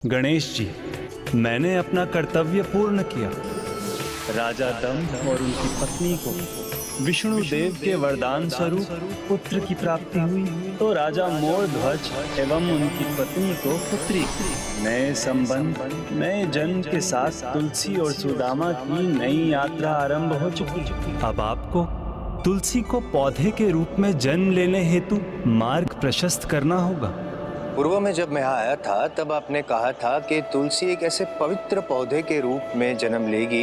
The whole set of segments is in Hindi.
गणेश जी, मैंने अपना कर्तव्य पूर्ण किया। राजा दंभ और उनकी पत्नी को विष्णु देव के वरदान स्वरूप पुत्र की प्राप्ति हुई, तो राजा मोरध्वज एवं उनकी पत्नी को पुत्री। नए संबंध, नए जन्म के साथ तुलसी और सुदामा की नई यात्रा आरंभ हो चुकी। अब आपको तुलसी को पौधे के रूप में जन्म लेने हेतु मार्ग प्रशस्त करना होगा। पूर्व में जब मैं आया था तब आपने कहा था कि तुलसी एक ऐसे पवित्र पौधे के रूप में जन्म लेगी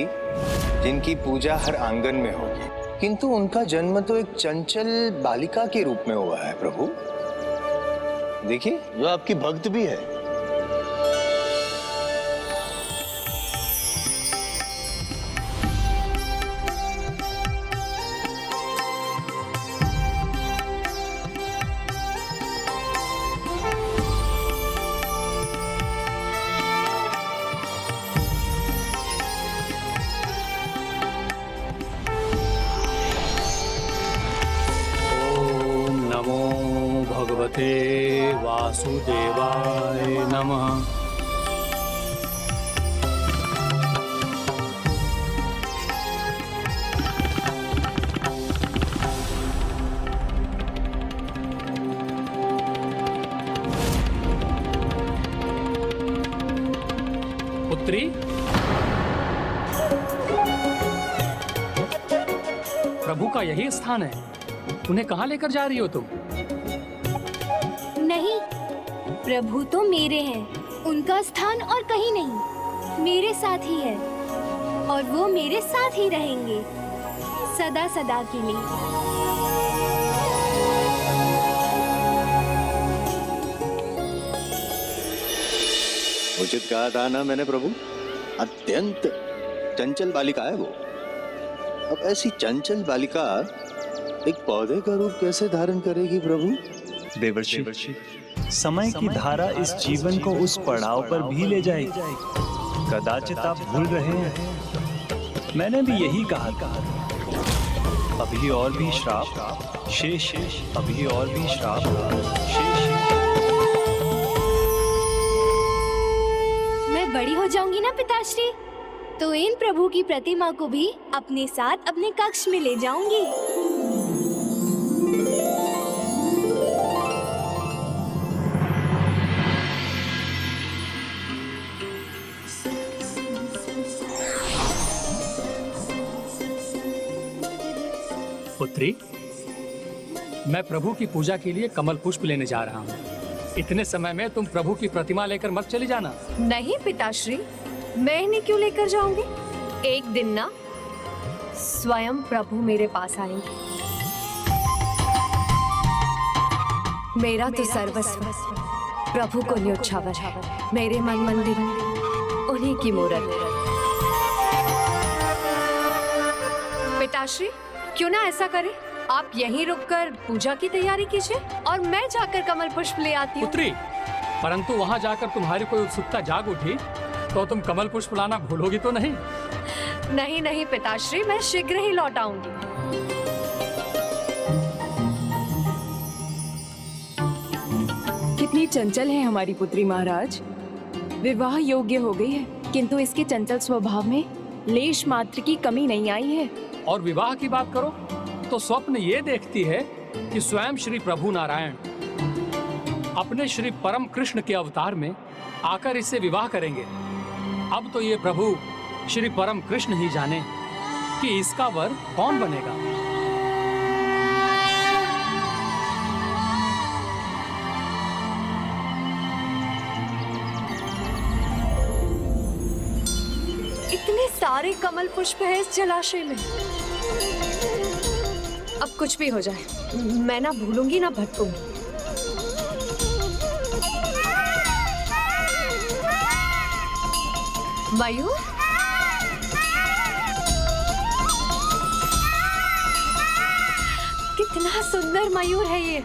जिनकी पूजा हर आंगन में होगी, किंतु उनका जन्म तो एक चंचल बालिका के रूप में हुआ है प्रभु। देखिए, जो आपकी भक्त भी है। भगवते वासुदेवाय नमः। पुत्री, प्रभु का यही स्थान है। उन्हें कहाँ लेकर जा रही हो तुम? नहीं, प्रभु तो मेरे हैं। उनका स्थान और कहीं नहीं, मेरे साथ ही है और वो मेरे साथ ही रहेंगे सदा सदा के लिए। उचित कहा था ना मैंने प्रभु, अत्यंत चंचल बालिका है वो। अब ऐसी चंचल बालिका एक पौधे का रूप कैसे धारण करेगी प्रभु? देवर्षि, समय की धारा इस जीवन को उस पड़ाव पर भी ले जाएगी। कदाचित आप भूल रहे हैं, मैंने भी यही कहा था। अभी और भी श्राप शेष, अभी और भी श्राप शेष। मैं बड़ी हो जाऊंगी ना पिताश्री, तो इन प्रभु की प्रतिमा को भी अपने साथ अपने कक्ष में ले जाऊंगी। पुत्री, मैं प्रभु की पूजा के लिए कमल पुष्प लेने जा रहा हूँ। इतने समय में तुम प्रभु की प्रतिमा लेकर मत चली जाना। नहीं पिताश्री, मैं इन्हें क्यों लेकर जाऊंगी? एक दिन ना स्वयं प्रभु मेरे पास आएंगे। मेरा तो सर्वस्व प्रभु को न्योछावर है। मेरे मन मंदिर उन्हीं की मूरत। पिताश्री, क्यों ना ऐसा करें, आप यहीं रुककर पूजा की तैयारी कीजिए और मैं जाकर कमल पुष्प ले आती हूँ। पुत्री, परंतु वहाँ जाकर तुम्हारी कोई उत्सुकता जाग उठी तो तुम कमल पुष्प लाना भूलोगी तो नहीं? नहीं नहीं पिताश्री, मैं शीघ्र ही लौट आऊंगी। कितनी चंचल है हमारी पुत्री महाराज। विवाह योग्य हो गई है, किंतु इसके चंचल स्वभाव में लेश मात्र की कमी नहीं आई है। और विवाह की बात करो तो स्वप्न ये देखती है कि स्वयं श्री प्रभु नारायण अपने श्री परम कृष्ण के अवतार में आकर इससे विवाह करेंगे। अब तो ये प्रभु श्री परम कृष्ण ही जाने कि इसका वर कौन बनेगा। इतने सारे कमल पुष्प है इस जलाशय में। अब कुछ भी हो जाए, मैं ना भूलूंगी ना भटकूंगी। मयूर, कितना सुंदर मयूर है ये।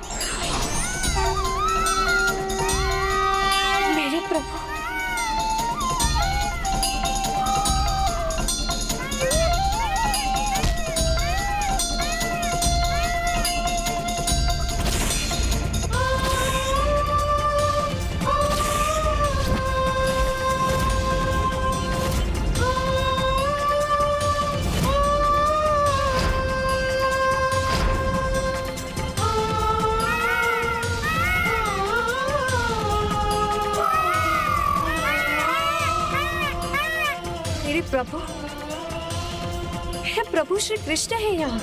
मेरे प्रभु, प्रभु श्री कृष्ण है यहाँ।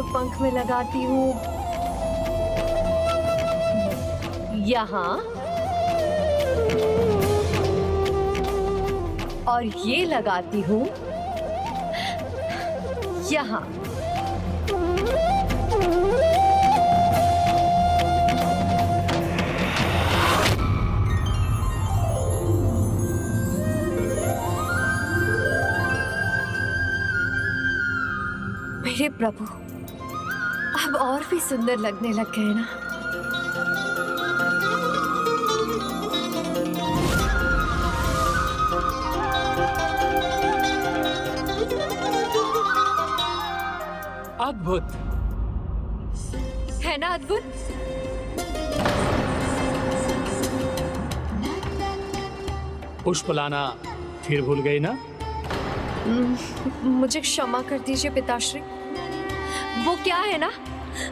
पंख में लगाती हूँ यहाँ, और ये लगाती हूँ यहाँ। मेरे प्रभु अब और भी सुंदर लगने लग गए ना। अद्भुत है ना, अद्भुत। पुष्प लाना फिर भूल गई ना? मुझे क्षमा कर दीजिए पिताश्री। वो क्या है ना,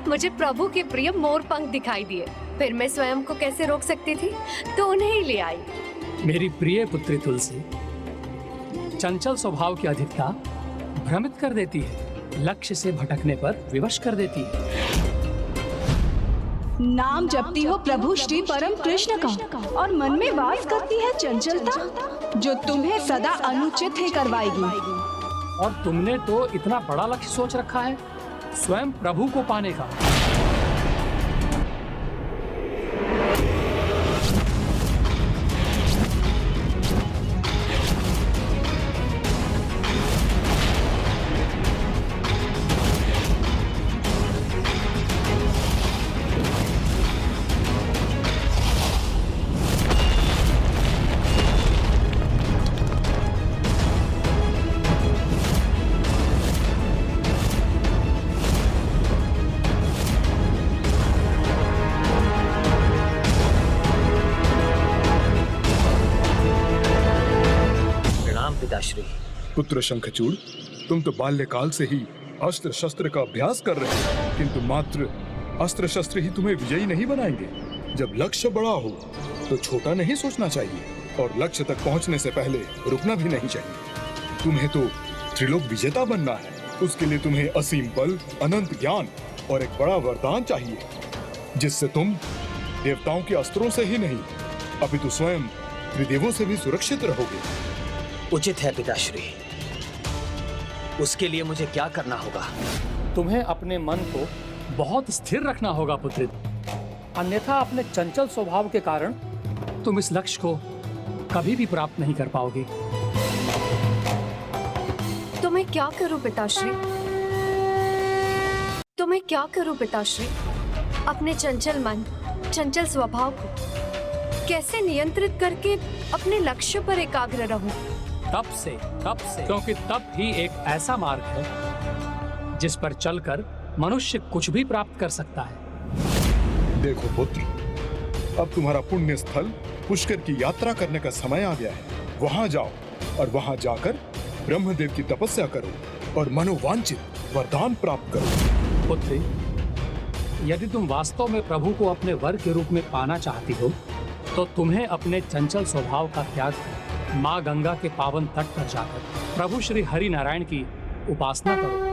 मुझे प्रभु के प्रिय मोर पंख दिखाई दिए, फिर मैं स्वयं को कैसे रोक सकती थी, तो उन्हें ही ले आई। मेरी प्रिय पुत्री तुलसी, चंचल स्वभाव की अधिकता भ्रमित कर देती है, लक्ष्य से भटकने पर विवश कर देती है। नाम जपती हो प्रभु श्री परम कृष्ण का और मन में वास करती है चंचलता, जो तुम्हें सदा अनुचित ही करवाएगी। और तुमने तो इतना बड़ा लक्ष्य सोच रखा है, स्वयं प्रभु को पाने का। पुत्र शंखचूड़, तुम तो बाल्यकाल से ही अस्त्र शस्त्र का अभ्यास कर रहे हो, किंतु मात्र अस्त्र शस्त्र ही तुम्हें विजयी नहीं बनाएंगे। जब लक्ष्य बड़ा हो तो छोटा नहीं सोचना चाहिए, और लक्ष्य तक पहुंचने से पहले रुकना भी नहीं चाहिए। तुम्हें तो त्रिलोक विजेता बनना है, उसके लिए तुम्हें असीम बल, अनंत ज्ञान और एक बड़ा वरदान चाहिए, जिससे तुम देवताओं के अस्त्रों से ही नहीं अपितु स्वयं त्रिदेवों से भी सुरक्षित रहोगे। उचित है पिताश्री, उसके लिए मुझे क्या करना होगा? तुम्हें अपने मन को बहुत स्थिर रखना होगा पुत्री, अन्यथा अपने चंचल स्वभाव के कारण तुम इस लक्ष्य को कभी भी प्राप्त नहीं कर पाओगे। तो मैं क्या करूं पिताश्री? अपने चंचल मन, चंचल स्वभाव को कैसे नियंत्रित करके अपने लक्ष्य पर एकाग्र रहूं? तप से, क्योंकि तप ही एक ऐसा मार्ग है जिस पर चलकर मनुष्य कुछ भी प्राप्त कर सकता है। देखो पुत्र, अब तुम्हारा पुण्य स्थल पुष्कर की यात्रा करने का समय आ गया है। वहां जाओ और वहां जाकर ब्रह्मदेव की तपस्या करो और मनोवांछित वरदान प्राप्त करो। पुत्री, यदि तुम वास्तव में प्रभु को अपने वर के रूप में पाना चाहती हो तो तुम्हें अपने चंचल स्वभाव का त्याग कर माँ गंगा के पावन तट पर जाकर प्रभु श्री हरि नारायण की उपासना करो।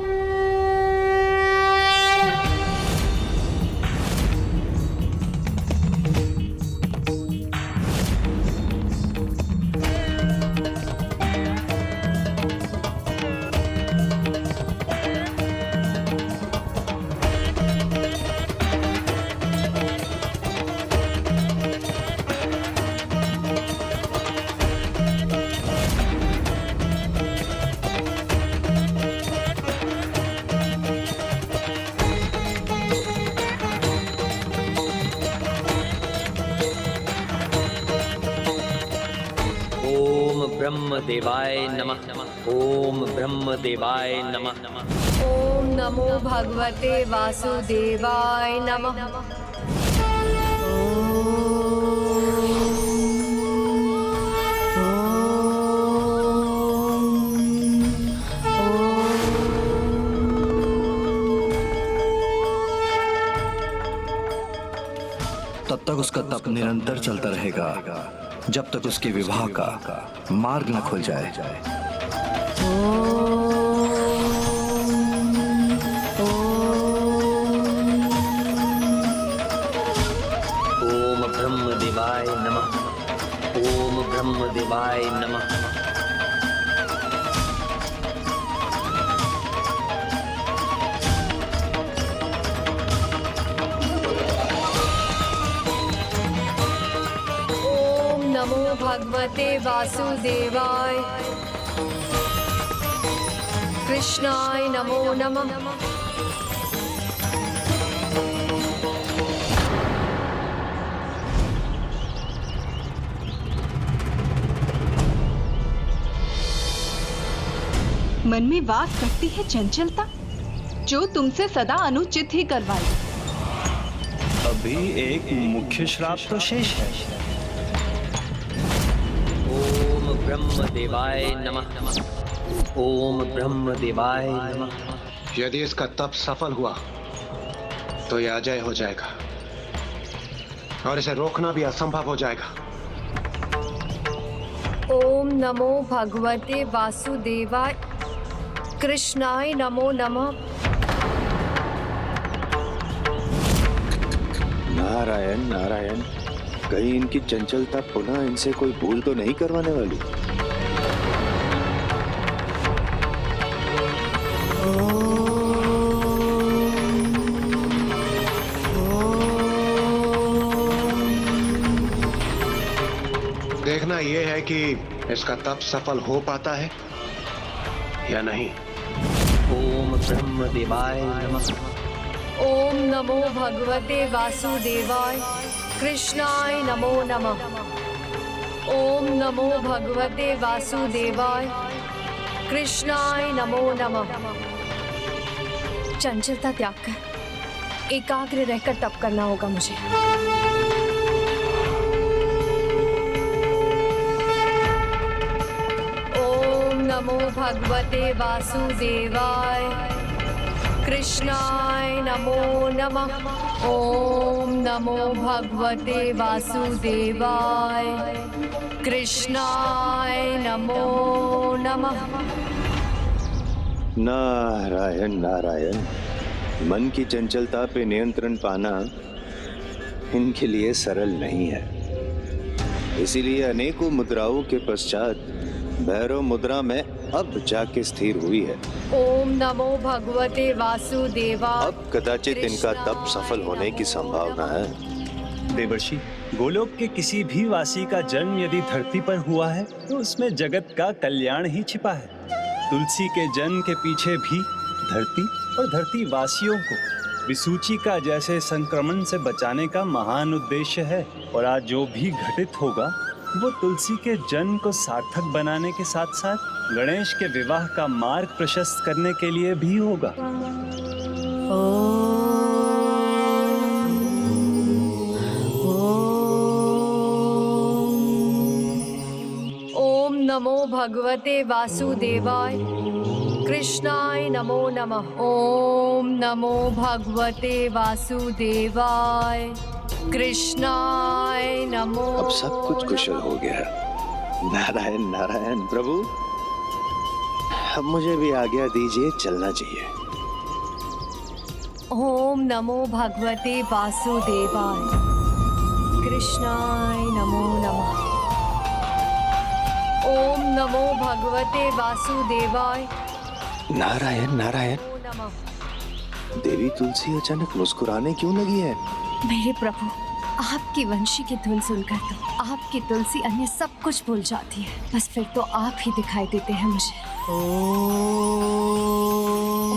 ब्रह्म देवाय नमः। ओम ब्रह्म देवाय नमः। ओम नमो भगवते वासुदेवाय नमः। तब तक उसका तप निरंतर चलता रहेगा जब तक उसके विवाह का मार्ग न खुल जाए। ओम ब्रह्म देवाय नमः। ओम ब्रह्म देवाय नमः। नमो भगवते वासुदेवाय। कृष्णाय नमो नमः। मन में वास करती है चंचलता, जो तुमसे सदा अनुचित ही करवाएगी। अभी एक मुख्य श्राप तो शेष है। ओम ब्रह्म देवाय नमः। ओम ब्रह्म देवाय नमः। यदि इसका तप सफल हुआ तो यह अजय हो जाएगा और इसे रोकना भी असंभव हो जाएगा। ओम नमो भगवते वासुदेवाय। कृष्णाय नमो नमः। नारायण नारायण, कहीं इनकी चंचलता पुनः इनसे कोई भूल तो नहीं करवाने वाली। देखना यह है कि इसका तप सफल हो पाता है या नहीं। ओम ब्रह्म देवाय नमः। ओम नमो भगवते वासुदेवाय। कृष्णाय नमो नमः। ओम नमो भगवते वासुदेवाय। कृष्णाय नमो नमः। चंचलता त्याग कर एकाग्र रहकर तप करना होगा मुझे। ओम नमो भगवते वासुदेवाय। कृष्णाय नमो नमः। ओम नमो भगवते वासुदेवाय। कृष्णाय नमो नमः। नारायण नारायण, मन की चंचलता पे नियंत्रण पाना इनके लिए सरल नहीं है। इसीलिए अनेकों मुद्राओं के पश्चात भैरव मुद्रा में अब जाके स्थिर हुई है। ओम नमो भगवते वासुदेवाय। अब कदाचित इनका तप सफल होने की संभावना है। देवर्षि, गोलोक के किसी भी वासी का जन्म यदि धरती पर हुआ है तो उसमें जगत का कल्याण ही छिपा है। तुलसी के जन्म के पीछे भी धरती और धरती वासियों को विसूची का जैसे संक्रमण से बचाने का महान उद्देश्य है। और आज जो भी घटित होगा वो तुलसी के जन्म को सार्थक बनाने के साथ साथ गणेश के विवाह का मार्ग प्रशस्त करने के लिए भी होगा। ओम नमो भगवते वासुदेवाय कृष्णाय नमो नमः। ओम नमो भगवते वासुदेवाय कृष्णाय नमो। अब सब कुछ कुशल हो गया। नारायण नारायण प्रभु, अब मुझे भी आज्ञा दीजिए, चलना चाहिए। ओम नमो भगवते वासुदेवाय कृष्णाय नमो नमः। ओम नमो भगवते वासुदेवाय नारायण नारायण। नमः। देवी तुलसी अचानक मुस्कुराने क्यों लगी है? मेरे प्रभु, आपकी वंशी की धुन सुनकर तो आपकी तुलसी अन्य सब कुछ भूल जाती है। बस फिर तो आप ही दिखाई देते हैं मुझे।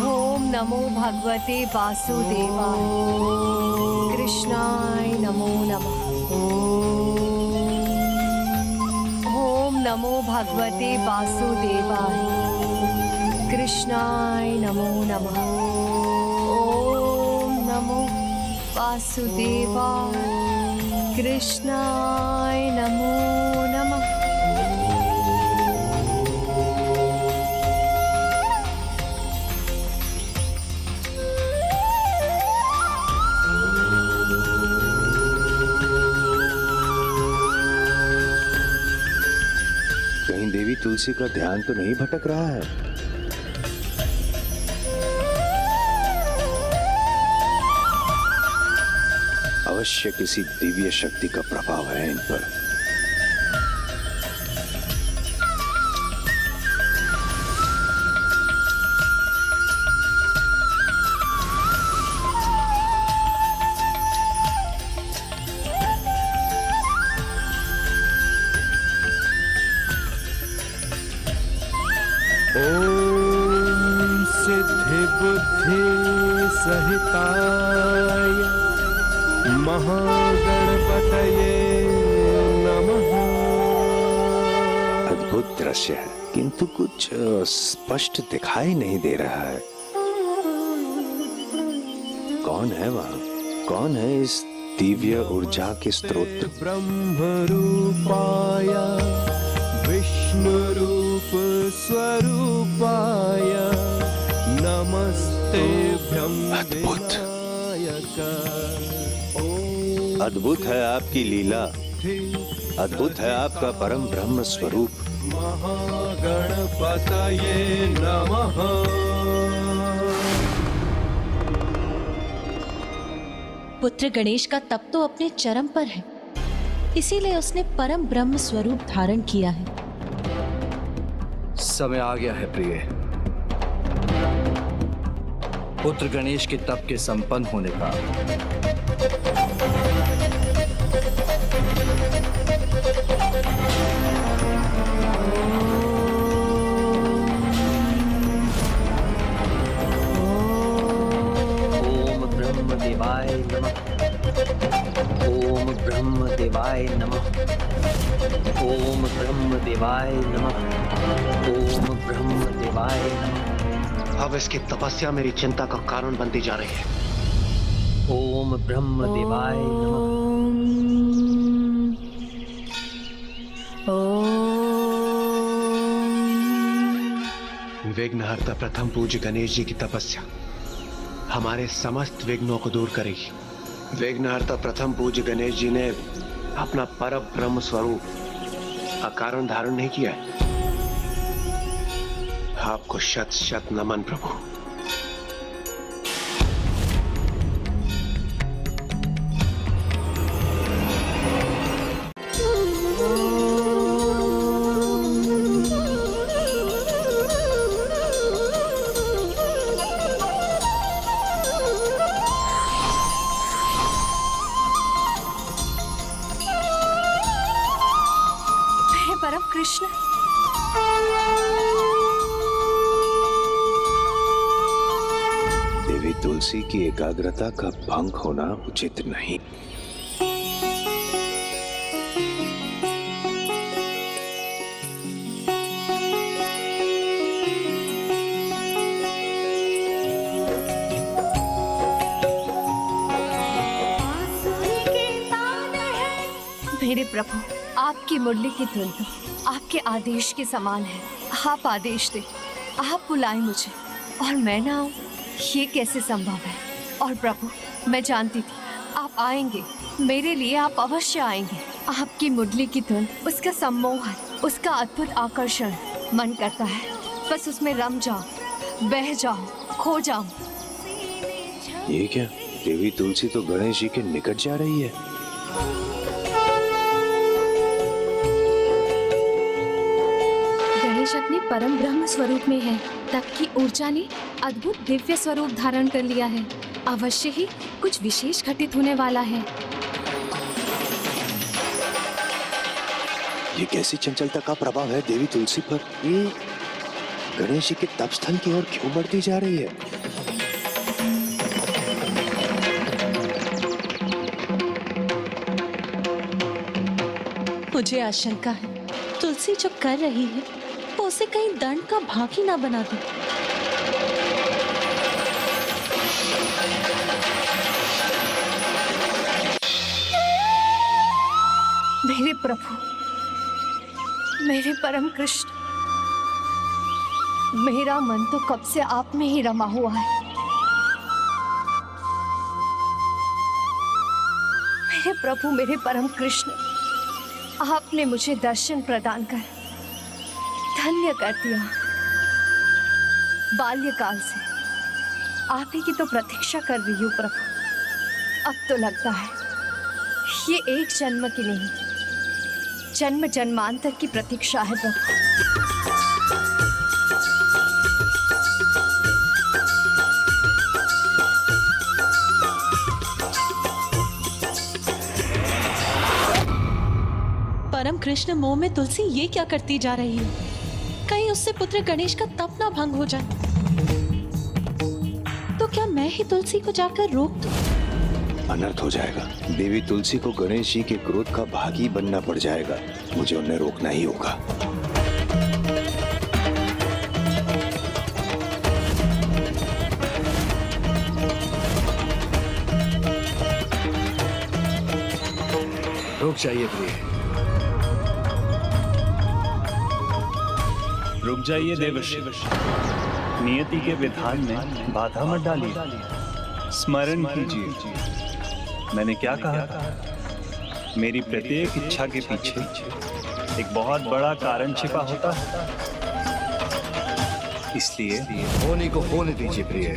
ओम नमो भगवते वासुदेवाय कृष्णाय नमो नमः। ओम नमो भगवते वासुदेवाय कृष्णाय नमो नमः। ओम नमो वासुदेवाय कृष्णाय नमो नमः। कहीं देवी तुलसी का ध्यान तो नहीं भटक रहा है? अवश्य किसी दिव्य शक्ति का प्रभाव है इन पर। ओम सिद्धि बुद्धि सहिताय महागणपतये नमः। अद्भुत दृश्य है, किंतु कुछ स्पष्ट दिखाई नहीं दे रहा है। कौन है वहाँ? कौन है इस दिव्य ऊर्जा के स्रोत? ब्रह्म रूपाय विष्णु रूप स्वरूपाय नमस्ते अद्भुत अद्भुत है आपकी लीला, अद्भुत है आपका परम ब्रह्म स्वरूप। महागणपतये नमः। पुत्र गणेश का तप तो अपने चरम पर है, इसीलिए उसने परम ब्रह्म स्वरूप धारण किया है। समय आ गया है प्रिय। पुत्र गणेश के तप के संपन्न होने का। ओम ब्रह्म देवाय नमः। ओम ब्रह्म देवाय नमः। ओम ब्रह्म देवाय नमः। ओम ब्रह्म देवाय नमः। अब इसकी तपस्या मेरी चिंता का कारण बनती जा रही है। ओम ब्रह्म देवाय नमः। विघ्नहर्ता प्रथम पूज्य गणेश जी की तपस्या हमारे समस्त विघ्नों को दूर करेगी। विघ्नहर्ता प्रथम पूज्य गणेश जी ने अपना परम ब्रह्म स्वरूप अकारण धारण नहीं किया है। आपको शत शत नमन प्रभु। परम कृष्ण, देवी तुलसी की एकाग्रता का भंग होना उचित नहीं। मेरे प्रभु, आपकी मुरली की धुन तो आपके आदेश के समान है। आप आदेश दे, आप बुलाएं मुझे और मैं ना आऊं, ये कैसे संभव है? और प्रभु, मैं जानती थी आप आएंगे, मेरे लिए आप अवश्य आएंगे। आपकी मुरली की धुन, उसका सम्मोहन, उसका अद्भुत आकर्षण, मन करता है बस उसमें रम जाऊं, बह जाऊं, खो जाऊं। ये क्या, देवी तुलसी तो गणेश जी के निकट जा रही है। गणेश अपने परम ब्रह्म स्वरूप में है। तप की ऊर्जा ने अद्भुत दिव्य स्वरूप धारण कर लिया है। अवश्य ही कुछ विशेष घटित होने वाला है। ये कैसी चंचलता का प्रभाव है देवी तुलसी पर? ये गणेश जी के तप स्थल की ओर क्यों बढ़ती जा रही है? मुझे आशंका है तुलसी जो कर रही है वो उसे कहीं दंड का भागी ना बना दे। मेरे प्रभु, मेरे परम कृष्ण, मेरा मन तो कब से आप में ही रमा हुआ है। मेरे प्रभु, मेरे परम कृष्ण, आपने मुझे दर्शन प्रदान कर धन्य कर दिया। बाल्यकाल से आप ही की तो प्रतीक्षा कर रही हूँ प्रभु। अब तो लगता है ये एक जन्म की नहीं, जन्म जन्मांतर की प्रतीक्षा है प्रभु। परम कृष्ण मोह में तुलसी ये क्या करती जा रही है? कहीं उससे पुत्र गणेश का तप ना भंग हो जाए। तो क्या मैं ही तुलसी को जाकर रोक दूं? अनर्थ हो जाएगा। देवी तुलसी को गणेश जी के क्रोध का भागी बनना पड़ जाएगा। मुझे उन्हें रोकना ही होगा। रुक जाइए प्रिय। रुक जाइए देवर्षि, नियति के विधान में बाधा मत डालिए। स्मरण कीजिए मैंने क्या कहा था? मेरी प्रत्येक इच्छा के पीछे एक बहुत बड़ा कारण छिपा होता है। इसलिए होने को होने दीजिए प्रिय।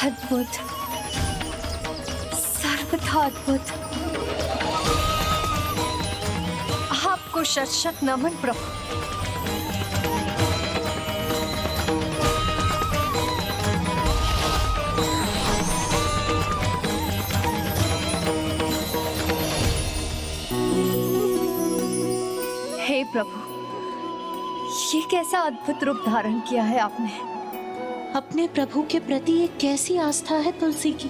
अद्भुत, सर्वथा अद्भुत। आपको शत शत नमन प्रभु। हे प्रभु, ये कैसा अद्भुत रूप धारण किया है आपने। अपने प्रभु के प्रति एक कैसी आस्था है तुलसी की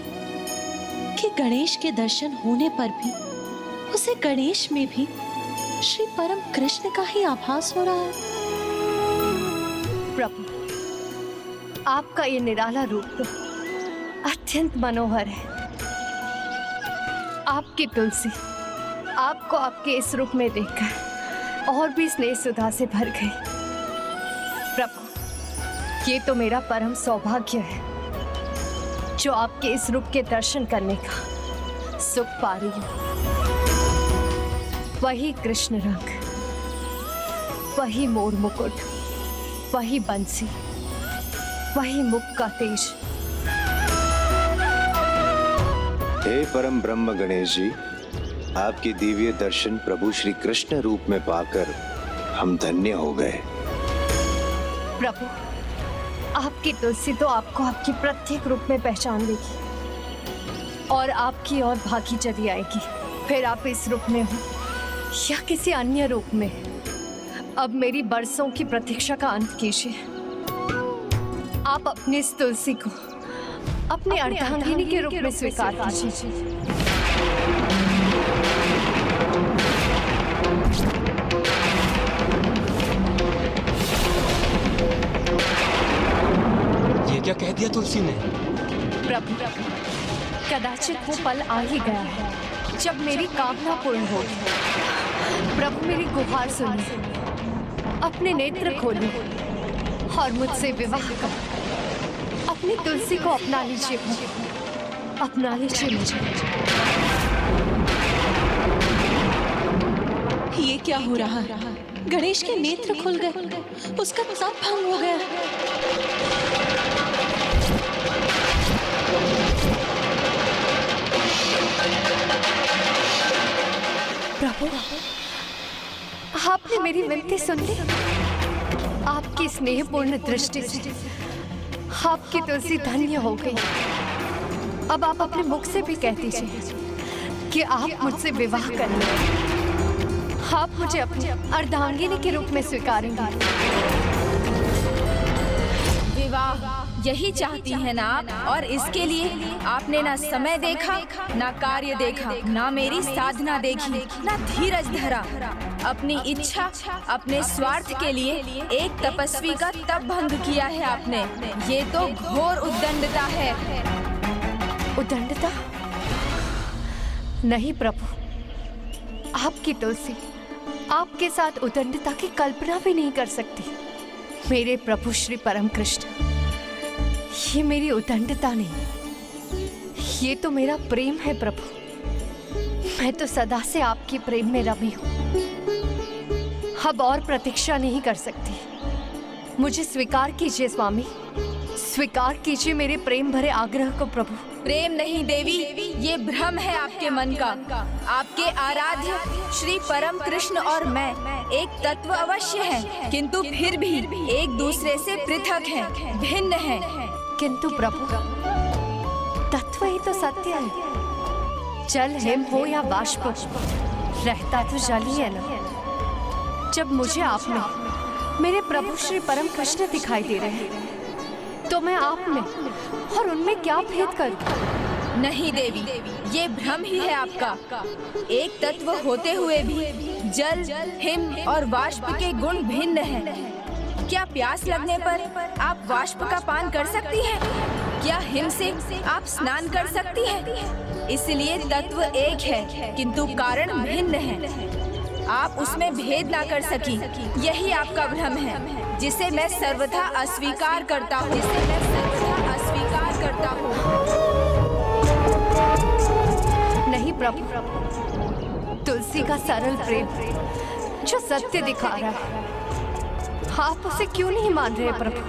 कि गणेश के दर्शन होने पर भी उसे गणेश में भी श्री परम कृष्ण का ही आभास हो रहा है। प्रभु, आपका ये निराला रूप तो अत्यंत मनोहर है। आपकी तुलसी आपको आपके इस रूप में देखकर और भी स्नेह सुधा से भर गई। प्रभु, ये तो मेरा परम सौभाग्य है जो आपके इस रूप के दर्शन करने का सुख पा रही हूँ। वही कृष्ण रंग, वही मोर मुकुट, वही बंसी, वही मुख का तेज। हे परम ब्रह्म गणेश जी, आपके दिव्य दर्शन प्रभु श्री कृष्ण रूप में पाकर हम धन्य हो गए। प्रभु, आपकी तुलसी तो आपको आपके प्रत्येक रूप में पहचान लेगी और आपकी और भागी चली आएगी। फिर आप इस रूप में हो या किसी अन्य रूप में, अब मेरी बरसों की प्रतीक्षा का अंत कीजिए। आप अपनी इस तुलसी को अपनी अर्धांगिनी के रूप में स्वीकार कीजिए। तुलसी ने? प्रभु, कदाचित वो पल आ ही गया है जब मेरी कामना पूर्ण होगी। प्रभु, मेरी गुहार सुनिए, अपने नेत्र खोलिए और मुझसे विवाह कर अपनी तुलसी को अपना लीजिए प्रभु, अपना लीजिए मुझे। ये क्या हो रहा है? गणेश के नेत्र खुल गए, उसका तप भंग हो गया। प्रभु, आपने मेरी विनती सुन ली। आपकी स्नेहपूर्ण दृष्टि से आपकी तुलसी धन्य हो गई। अब आप अपने मुख से भी कह दीजिए कि आप मुझसे विवाह कर लें। आप मुझे अपनी अर्धांगिनी के रूप में स्वीकारेंगे। विवाह यही चाहती है ना आप? और इसके लिए आपने ना समय देखा, ना कार्य देखा, ना मेरी साधना देखी, ना धीरज धरा। अपनी इच्छा, अपने स्वार्थ के लिए एक तपस्वी का तप भंग किया है आपने। ये तो घोर उद्दंडता है। उद्दंडता? नहीं प्रभु, आपकी तुलसी आपके साथ उद्दंडता की कल्पना भी नहीं कर सकती। मेरे प्रभु श्री परम कृष्ण, ये मेरी उद्दंडता नहीं, ये तो मेरा प्रेम है प्रभु। मैं तो सदा से आपके प्रेम में रमी हूँ। अब और प्रतीक्षा नहीं कर सकती। मुझे स्वीकार कीजिए स्वामी, स्वीकार कीजिए मेरे प्रेम भरे आग्रह को प्रभु। प्रेम नहीं देवी, ये भ्रम है आपके मन का। आपके आराध्य श्री परम कृष्ण और मैं एक तत्व अवश्य हैं, किंतु फिर भी एक दूसरे से पृथक हैं, भिन्न हैं। किंतु प्रभु, तत्व ही तो सत्य है। जल हिम हो या बाष्प, रहता तो जल ही है ना। जब मुझे आप में मेरे प्रभु श्री परम कृष्ण दिखाई दे रहे हैं, तो मैं आप में और उनमें क्या भेद करूं? नहीं देवी, ये भ्रम ही है आपका। एक तत्व होते हुए भी जल, हिम और वाष्प के गुण भिन्न हैं। क्या प्यास लगने पर आप वाष्प का पान कर सकती हैं? क्या हिम से आप स्नान कर सकती हैं? इसलिए तत्व एक है, किंतु कारण भिन्न है। आप उसमें भेद ना कर सकी, यही आपका भ्रम है, जिसे मैं सर्वथा अस्वीकार करता हूँ। नहीं प्रभु, तुलसी का सरल प्रेम जो सत्य दिखा रहा है, आप उसे क्यों नहीं मान रहे प्रभु?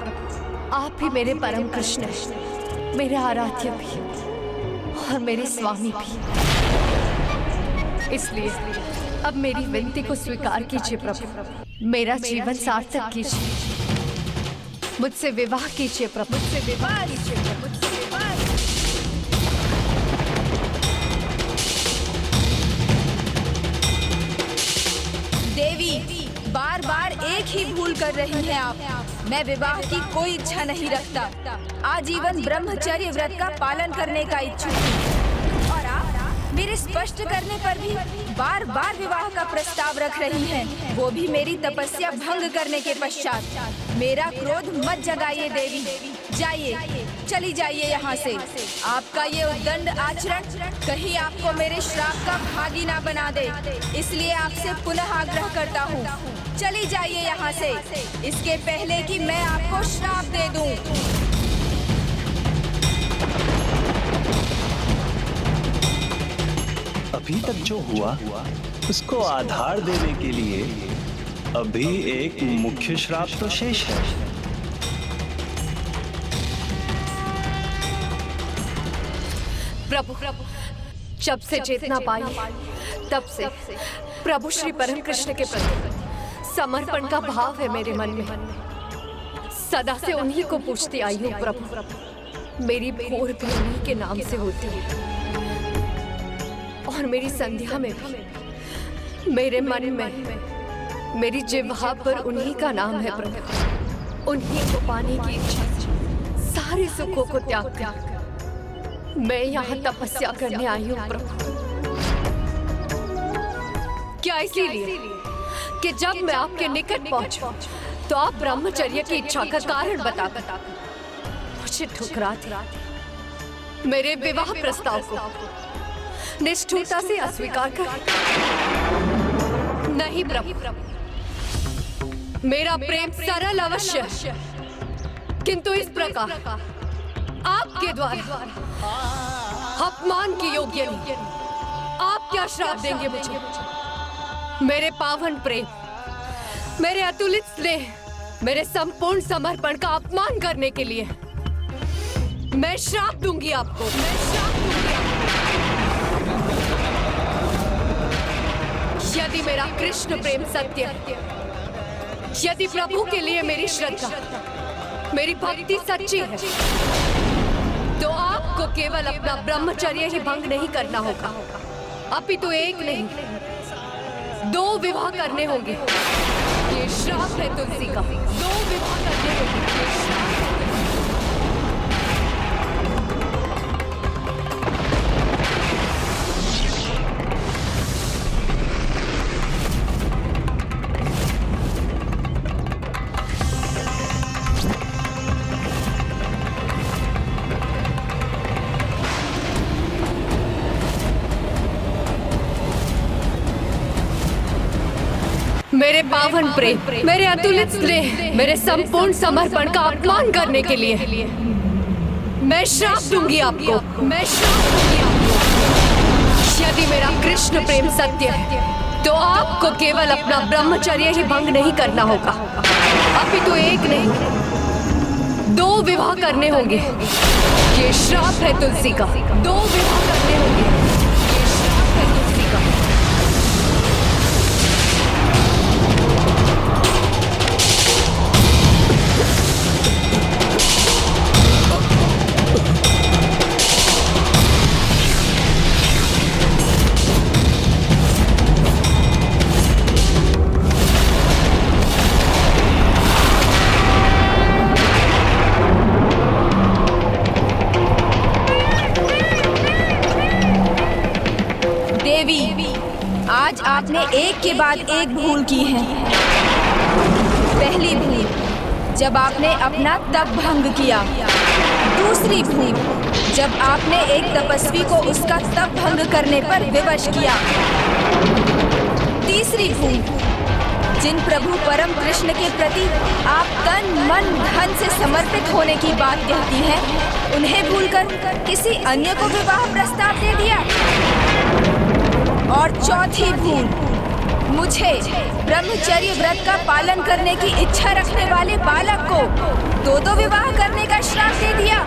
आप ही मेरे परम कृष्ण हैं, मेरे आराध्य भी और मेरे स्वामी भी। इसलिए अब मेरी विनती को स्वीकार कीजिए प्रभु। मेरा जीवन सार्थक कीजिए, मुझसे विवाह कीजिए प्रभु, मुझसे विवाह कीजिए प्रभु, मुझसे विवाह। देवी, बार बार एक ही भूल कर रही हैं आप। मैं विवाह की कोई इच्छा नहीं रखता। आजीवन ब्रह्मचर्य व्रत का पालन करने का इच्छुक हूँ। और आप मेरे स्पष्ट करने पर भी बार बार विवाह का प्रस्ताव रख रही हैं, वो भी मेरी तपस्या भंग करने के पश्चात। मेरा क्रोध मत जगाइए देवी, जाइए, चली जाइए यहाँ से। आपका ये उद्दंड आचरण कहीं आपको मेरे श्राप का भागी ना बना दे, इसलिए आपसे पुनः आग्रह करता हूँ, चली जाइए यहाँ से, इसके पहले कि मैं आपको श्राप दे दूँ। अभी तक जो हुआ उसको आधार देने के लिए अभी एक मुख्य श्राप तो शेष है। प्रभु, जब से चेतना पाई तब से प्रभु श्री परम कृष्ण के प्रति समर्पण का भाव है मेरे मन में। सदा से उन्हीं को पूछती आई हूँ प्रभु। मेरी भोर भी उन्हीं के नाम से होती है और मेरी संध्या में भी मेरे मन में, मेरी जिह्वा पर उन्हीं का नाम है प्रभु। उन्हीं को पाने की इच्छा से सारे सुखों को त्याग कर मैं यहाँ तपस्या करने आई हूँ प्रभु। क्या इसीलिए कि जब मैं आपके निकट पहुंचूं तो आप ब्रह्मचर्य की इच्छा का कारण बताकर मुझे पीछे ठुकराते मेरे विवाह प्रस्ताव को निष्ठुरता से अस्वीकार कर। नहीं प्रभु, मेरा प्रेम सरल अवश्य है, किंतु इस प्रकार आपके द्वारा अपमान के योग्य नहीं। आप क्या श्राप देंगे मुझे? मेरे पावन प्रेम, मेरे अतुलित स्नेह, मेरे संपूर्ण समर्पण का अपमान करने के लिए मैं श्राप दूंगी आपको। मैं श्राप दूंगी आपको। यदि मेरा कृष्ण प्रेम सत्य, यदि प्रभु के लिए मेरी श्रद्धा, मेरी भक्ति सच्ची है, तो आपको केवल अपना ब्रह्मचर्य ही भंग नहीं करना होगा, अपितु एक नहीं 2 विवाह करने होंगे। ये श्राप है तुलसी का। 2 विवाह करने होंगे। ये श्राप है। मेरे पावन प्रेम, मेरे अतुलित स्नेह, मेरे संपूर्ण समर्पण का अपमान करने के लिए मैं श्राप दूंगी आपको। मैं श्राप दूंगी आपको। यदि मेरा कृष्ण प्रेम सत्य है, तो आपको केवल अपना ब्रह्मचर्य ही भंग नहीं करना होगा, अपितु एक नहीं 2 विवाह करने होंगे। ये श्राप है तुलसी का। 2 विवाह करने होंगे। ये श्राप है तुलसी का। आज आपने एक के बाद एक भूल की है। पहली भूल, जब आपने अपना तप भंग किया। दूसरी भूल, जब आपने एक तपस्वी को उसका तप भंग करने पर विवश किया। तीसरी भूल, जिन प्रभु परम कृष्ण के प्रति आप तन मन धन से समर्पित होने की बात कहती हैं, उन्हें भूलकर किसी अन्य को विवाह प्रस्ताव दे दिया। और चौथी भूल, मुझे ब्रह्मचर्य व्रत का पालन करने की इच्छा रखने वाले बालक को 2 विवाह करने का श्राप दे दिया।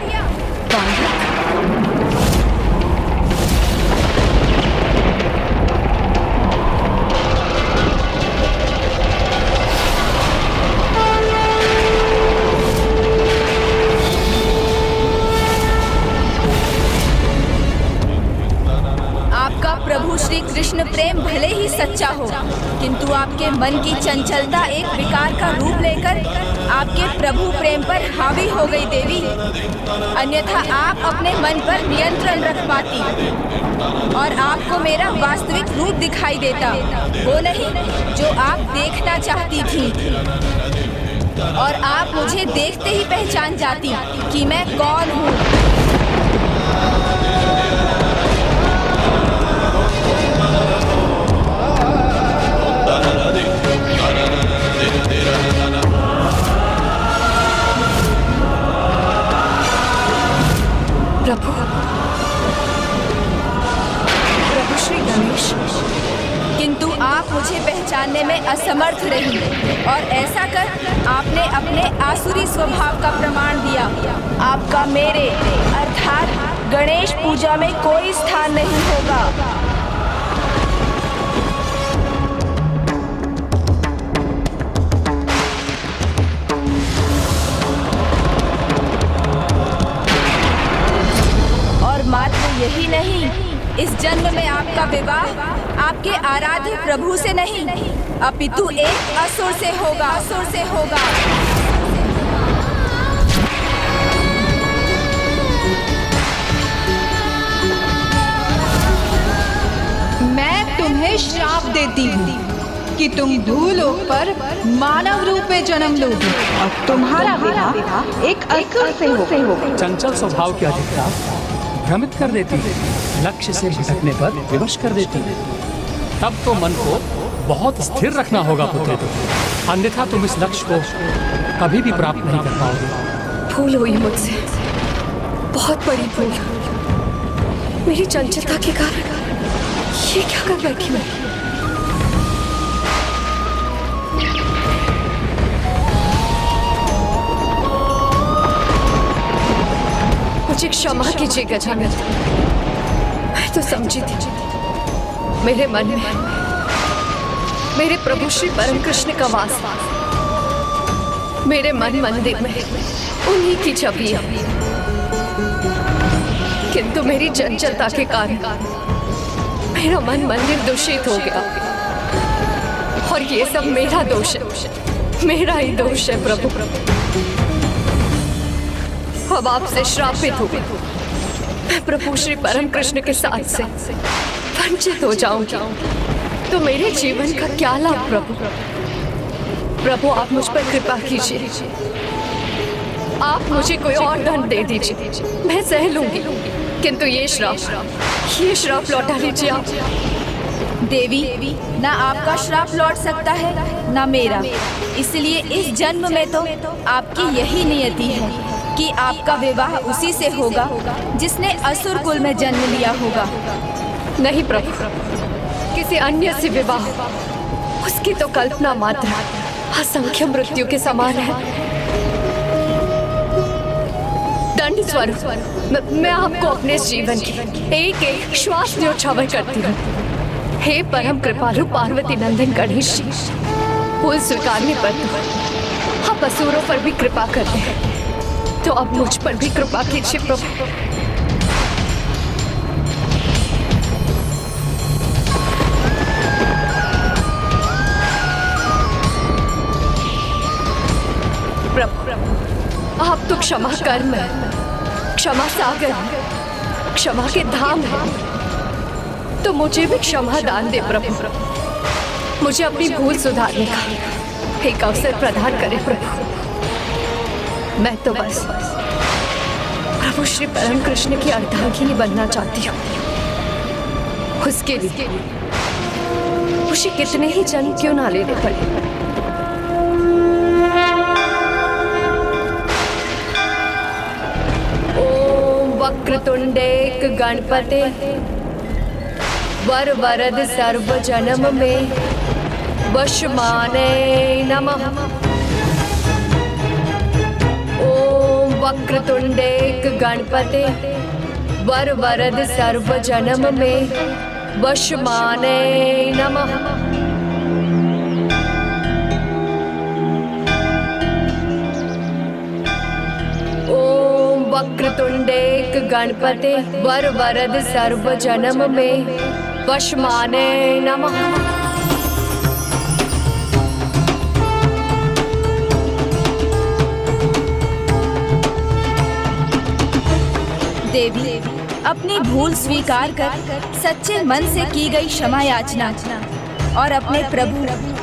प्रभु श्री कृष्ण प्रेम भले ही सच्चा हो, किंतु आपके मन की चंचलता एक विकार का रूप लेकर आपके प्रभु प्रेम पर हावी हो गई देवी। अन्यथा आप अपने मन पर नियंत्रण रख पाती और आपको मेरा वास्तविक रूप दिखाई देता, वो नहीं जो आप देखना चाहती थी। और आप मुझे देखते ही पहचान जाती कि मैं कौन हूँ। प्रभु श्री गणेश, किंतु आप मुझे पहचानने में असमर्थ रही और ऐसा कर आपने अपने आसुरी स्वभाव का प्रमाण दिया। आपका मेरे अर्थात गणेश पूजा में कोई स्थान नहीं होगा। मात्र यही नहीं, इस जन्म में आपका विवाह आपके आराध्य प्रभु से नहीं, अपितु एक असुर से होगा। असुर से होगा। मैं तुम्हें श्राप देती हूँ, कि तुम भूलोक पर मानव रूप में जन्म लोगे और तुम्हारा विवाह एक असुर से होगा। चंचल स्वभाव की अधिकता भ्रमित कर देती है, लक्ष्य से भटकने पर विवश कर देती है। तब तो मन को बहुत स्थिर रखना होगा पुत्र, अन्यथा तुम इस लक्ष्य को कभी भी प्राप्त नहीं कर पाओगे। भूल हुई मुझसे, बहुत बड़ी भूल। मेरी चंचलता के कारण ये क्या कर बैठी मैं? मुझे क्षमा कीजिए गजानन, मैं तो समझी थी मेरे मन में मेरे प्रभु श्री परम कृष्ण का वास, मेरे मन मंदिर में उन्हीं की छवियां, किंतु मेरी चंचलता के कारण मेरा मन मंदिर दूषित हो गया और ये सब मेरा दोष है, मेरा ही दोष है प्रभु। अब आपसे श्रापित हो गई, मैं प्रभु श्री परम कृष्ण के साथ से वंचित हो जाऊंगी तो मेरे जीवन का क्या लाभ प्रभु? प्रभु आप मुझ पर कृपा कीजिए, आप मुझे कोई और दंड दे दीजिए, मैं सह लूंगी, किंतु ये श्राप लौटा लीजिए आप। देवी, ना आपका श्राप लौट सकता है ना मेरा, इसलिए इस जन्म में तो आपकी यही नियति है कि आपका विवाह उसी से होगा जिसने असुर कुल में जन्म लिया होगा। नहीं प्रभु, किसी अन्य से विवाह उसकी तो कल्पना मात्र असंख्य मृत्यु के समान है। दंड स्वरूप मैं आपको अपने जीवन की एक एक श्वास न्योछावर करती हूँ। हे परम कृपालु पार्वती नंदन गणेश जी, फूल स्वीकारने पर तो आप असुरों पर भी कृपा करते हैं, तो अब मुझ पर भी कृपा कीजिए प्रभु। प्रभु आप तो क्षमा कर्म है, क्षमा सागर है, क्षमा के धाम है, तो मुझे भी क्षमा दान दे प्रभु। मुझे अपनी भूल सुधारने का एक अवसर प्रदान करे प्रभु। मैं तो बस प्रभु श्री परम कृष्ण की अर्धांगिनी बनना चाहती हूँ। उसके लिए मुझे कितने ही जन्म क्यों ना लेने पड़े। वक्रतुंडेक गणपते वर वरद सर्व जन्म में वशमाने नमः। ओम वक्रतुंडेक गणपते वर वरद सर्व जन्म में वशमाने नमः। वक्रतुंडेक गणपते वर वरद सर्व जन्म में वशमाने नमः। देवी, अपनी भूल स्वीकार कर सच्चे मन से की गई क्षमा याचना और अपने प्रभु,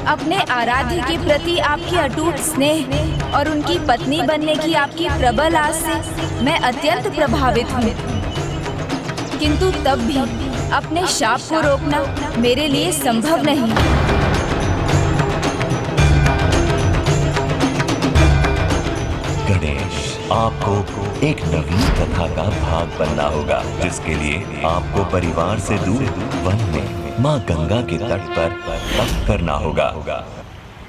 अपने आराध्य के प्रति आपकी अटूट स्नेह और उनकी पत्नी बनने की आपकी प्रबल आस से मैं अत्यंत प्रभावित हूँ, किंतु तब भी अपने शाप को रोकना मेरे लिए संभव नहीं। गणेश, आपको एक नवीन कथा का भाग बनना होगा, जिसके लिए आपको परिवार से दूर वन में माँ गंगा के तट पर तप करना होगा।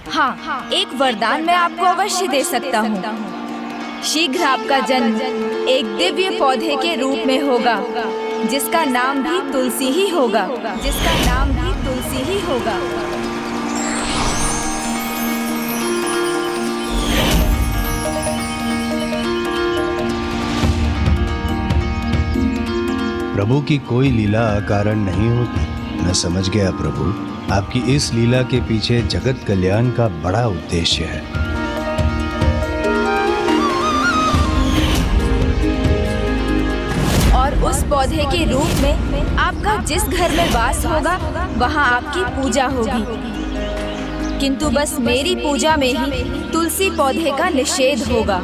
हाँ, एक वरदान मैं आपको अवश्य दे सकता हूँ। शीघ्र आपका जन्म एक दिव्य पौधे के रूप में होगा, जिसका नाम भी तुलसी ही होगा, जिसका नाम भी तुलसी ही होगा। प्रभु की कोई लीला अकारण नहीं होती। मैं समझ गया प्रभु, आपकी इस लीला के पीछे जगत कल्याण का बड़ा उद्देश्य है। और उस पौधे के रूप में आपका जिस घर में वास होगा, वहाँ आपकी पूजा होगी। किंतु बस मेरी पूजा में ही तुलसी पौधे का निषेध होगा।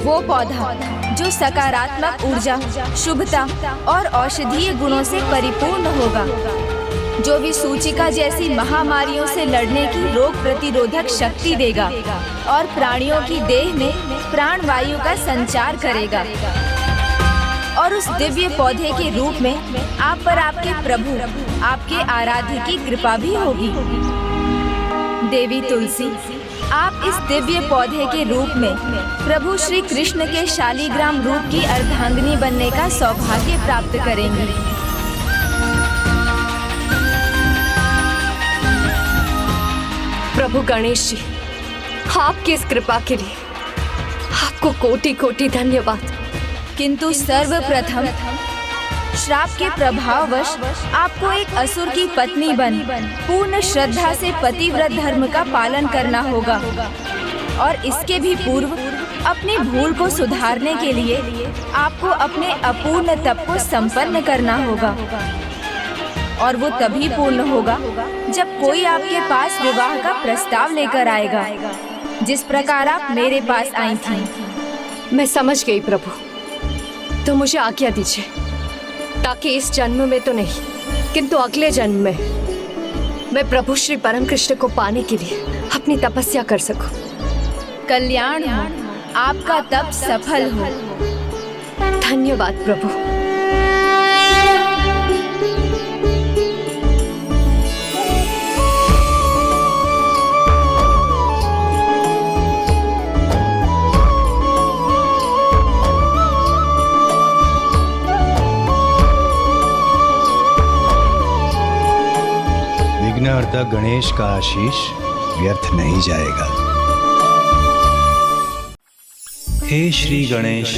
वो पौधा जो सकारात्मक ऊर्जा, शुभता और औषधीय गुणों से परिपूर्ण होगा, जो भी सूचिका जैसी महामारियों से लड़ने की रोग प्रतिरोधक शक्ति देगा और प्राणियों की देह में प्राणवायु का संचार करेगा। और उस दिव्य पौधे के रूप में आप पर आपके प्रभु, आपके आराध्य की कृपा भी होगी। देवी तुलसी, आप इस दिव्य पौधे के रूप में प्रभु श्री कृष्ण के शालीग्राम रूप की अर्धांगिनी बनने का सौभाग्य प्राप्त करेंगी। प्रभु गणेश जी, आपकी इस कृपा के लिए आपको कोटि कोटि धन्यवाद। किंतु सर्वप्रथम श्राप के प्रभाववश आपको एक असुर की पत्नी बन पूर्ण श्रद्धा से पतिव्रत धर्म का पालन करना होगा। और इसके भी पूर्व अपनी भूल को सुधारने के लिए आपको अपने अपूर्ण तप को संपन्न करना होगा। और वो तभी पूर्ण होगा जब कोई आपके पास विवाह का प्रस्ताव लेकर आएगा, जिस प्रकार आप मेरे पास आई थी। मैं समझ गई प्रभु, तो मुझे आज्ञा दीजिए, ताकि इस जन्म में तो नहीं किंतु अगले जन्म में मैं प्रभु श्री परम कृष्ण को पाने के लिए अपनी तपस्या कर सकूं। कल्याण हो, आपका तप सफल हो। धन्यवाद प्रभु। विघ्नहर्ता गणेश का आशीष व्यर्थ नहीं जाएगा। हे श्री गणेश,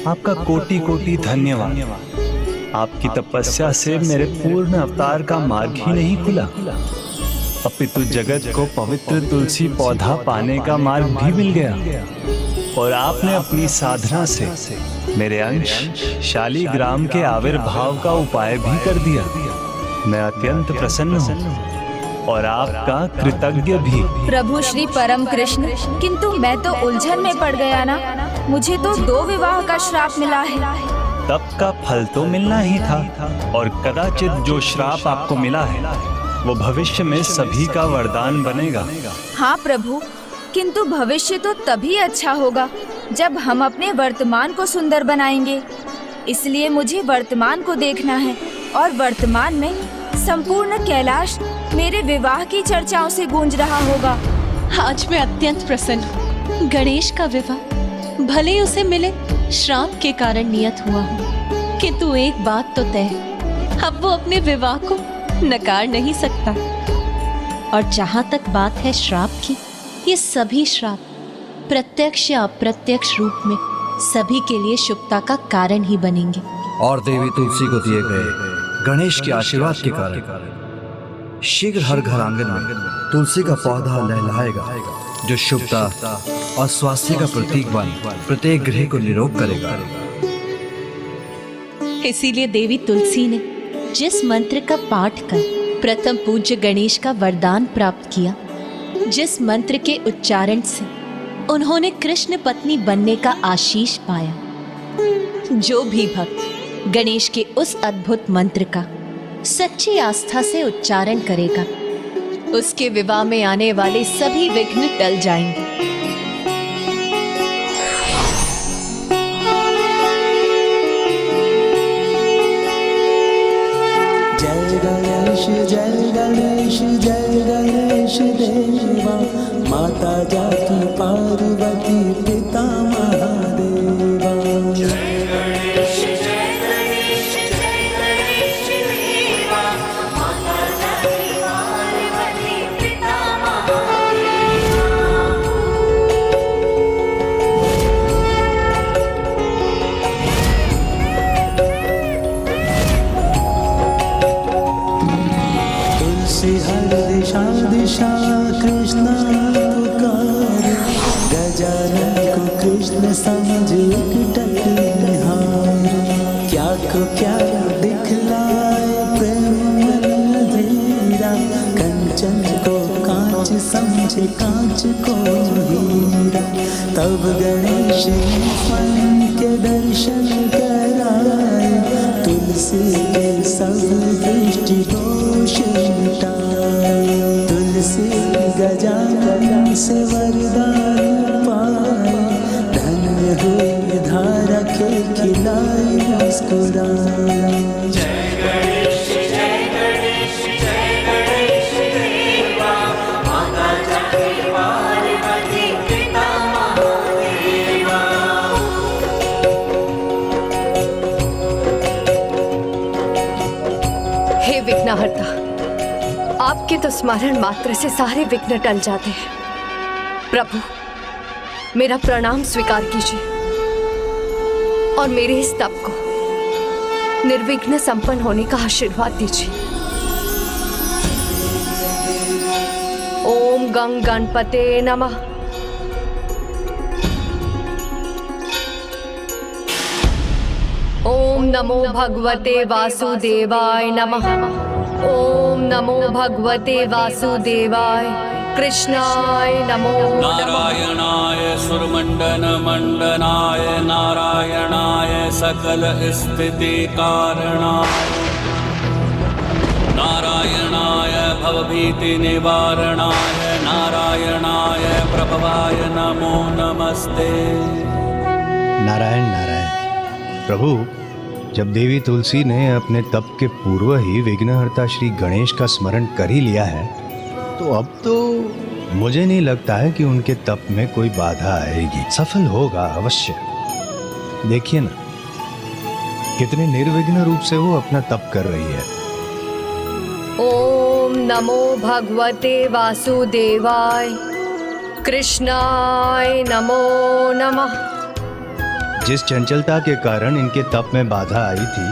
आपका कोटि कोटि धन्यवाद। आपकी तपस्या से मेरे पूर्ण अवतार का मार्ग ही नहीं खुला, अपितु जगत को पवित्र तुलसी पौधा पाने का मार्ग भी मिल गया। और आपने अपनी साधना से मेरे अंश शालीग्राम के आविर्भाव का उपाय भी कर दिया। मैं अत्यंत प्रसन्न हूँ और आपका कृतज्ञ भी। प्रभु श्री परम कृष्ण, किंतु मैं तो उलझन में पड़ गया ना। मुझे तो 2 विवाह का श्राप मिला है। तप का फल तो मिलना ही था, और कदाचित जो श्राप आपको मिला है वो भविष्य में सभी का वरदान बनेगा। हाँ प्रभु, किंतु भविष्य तो तभी अच्छा होगा जब हम अपने वर्तमान को सुंदर बनाएंगे। इसलिए मुझे वर्तमान को देखना है, और वर्तमान में संपूर्ण कैलाश मेरे विवाह की चर्चाओं से गूंज रहा होगा। आज मैं अत्यंत प्रसन्न हूँ। गणेश का विवाह भले ही उसे मिले श्राप के कारण नियत हुआ हो, किंतु एक बात तो तय है, अब वो अपने विवाह को नकार नहीं सकता। और जहाँ तक बात है श्राप की, ये सभी श्राप प्रत्यक्ष या अप्रत्यक्ष रूप में सभी के लिए शुभता का कारण ही बनेंगे। और देवी तुलसी को दिए गए गणेश के आशीर्वाद के कारण शीघ्र हर घर आंगन में तुलसी का पौधा लहलहाएगा, जो शुभता और स्वास्थ्य का प्रतीक बन प्रत्येक गृह को निरोग करेगा। इसीलिए देवी तुलसी ने जिस मंत्र का पाठ कर प्रथम पूज्य गणेश का वरदान प्राप्त किया, जिस मंत्र के उच्चारण से उन्होंने कृष्ण पत्नी बनने का आशीष पाया, जो भी भक्त गणेश के उस अद्भुत मंत्र का सच्ची आस्था से उच्चारण करेगा, उसके विवाह में आने वाले सभी विघ्न टल जाएंगे। जय गणेश जय गणेश जय गणेश देवा, माता जाकी पार्वती पिता महादेवा। जय गणेश जय गणेश जय गणेश देवा, माता जाकी पार्वती पिता महादेवा। तुलसी हर दिशा दिशा कृष्ण पुकार, गजानन को कृष्ण समझे कांच को हीरा। तब गणेश ने मन के दर्शन कराए, तुलसी के सब दृष्टि दोष मिटाए। तुलसी गजानन से वरदान पाए, धन्य हुए धारा के खिलाई मुस्कुराए। हे विघ्नहर्ता, आपके तो स्मरण मात्र से सारे विघ्न टल जाते हैं। प्रभु, मेरा प्रणाम स्वीकार कीजिए और मेरे इस तप को निर्विघ्न संपन्न होने का आशीर्वाद दीजिए। ओम गं गणपते नमः। ओम नमो भगवते वासुदेवाय नमः। ओम नमो भगवते वासुदेवाय। कृष्णाय नमो नारायणाय सुरमंडन मंडनाय, नारायणाय सकल स्थिति कारणाय, नारायणाय भवभीति निवारणाय, नारायणाय प्रभवाय नमो नमस्ते। नारायण नारायण। प्रभु, जब देवी तुलसी ने अपने तप के पूर्व ही विघ्नहर्ता श्री गणेश का स्मरण कर ही लिया है, तो अब तो मुझे नहीं लगता है कि उनके तप में कोई बाधा आएगी। सफल होगा अवश्य। देखिए ना, कितने निर्विघ्न रूप से वो अपना तप कर रही है। ओम नमो भगवते वासुदेवाय। कृष्णाय नमो नमः। जिस चंचलता के कारण इनके तप में बाधा आई थी,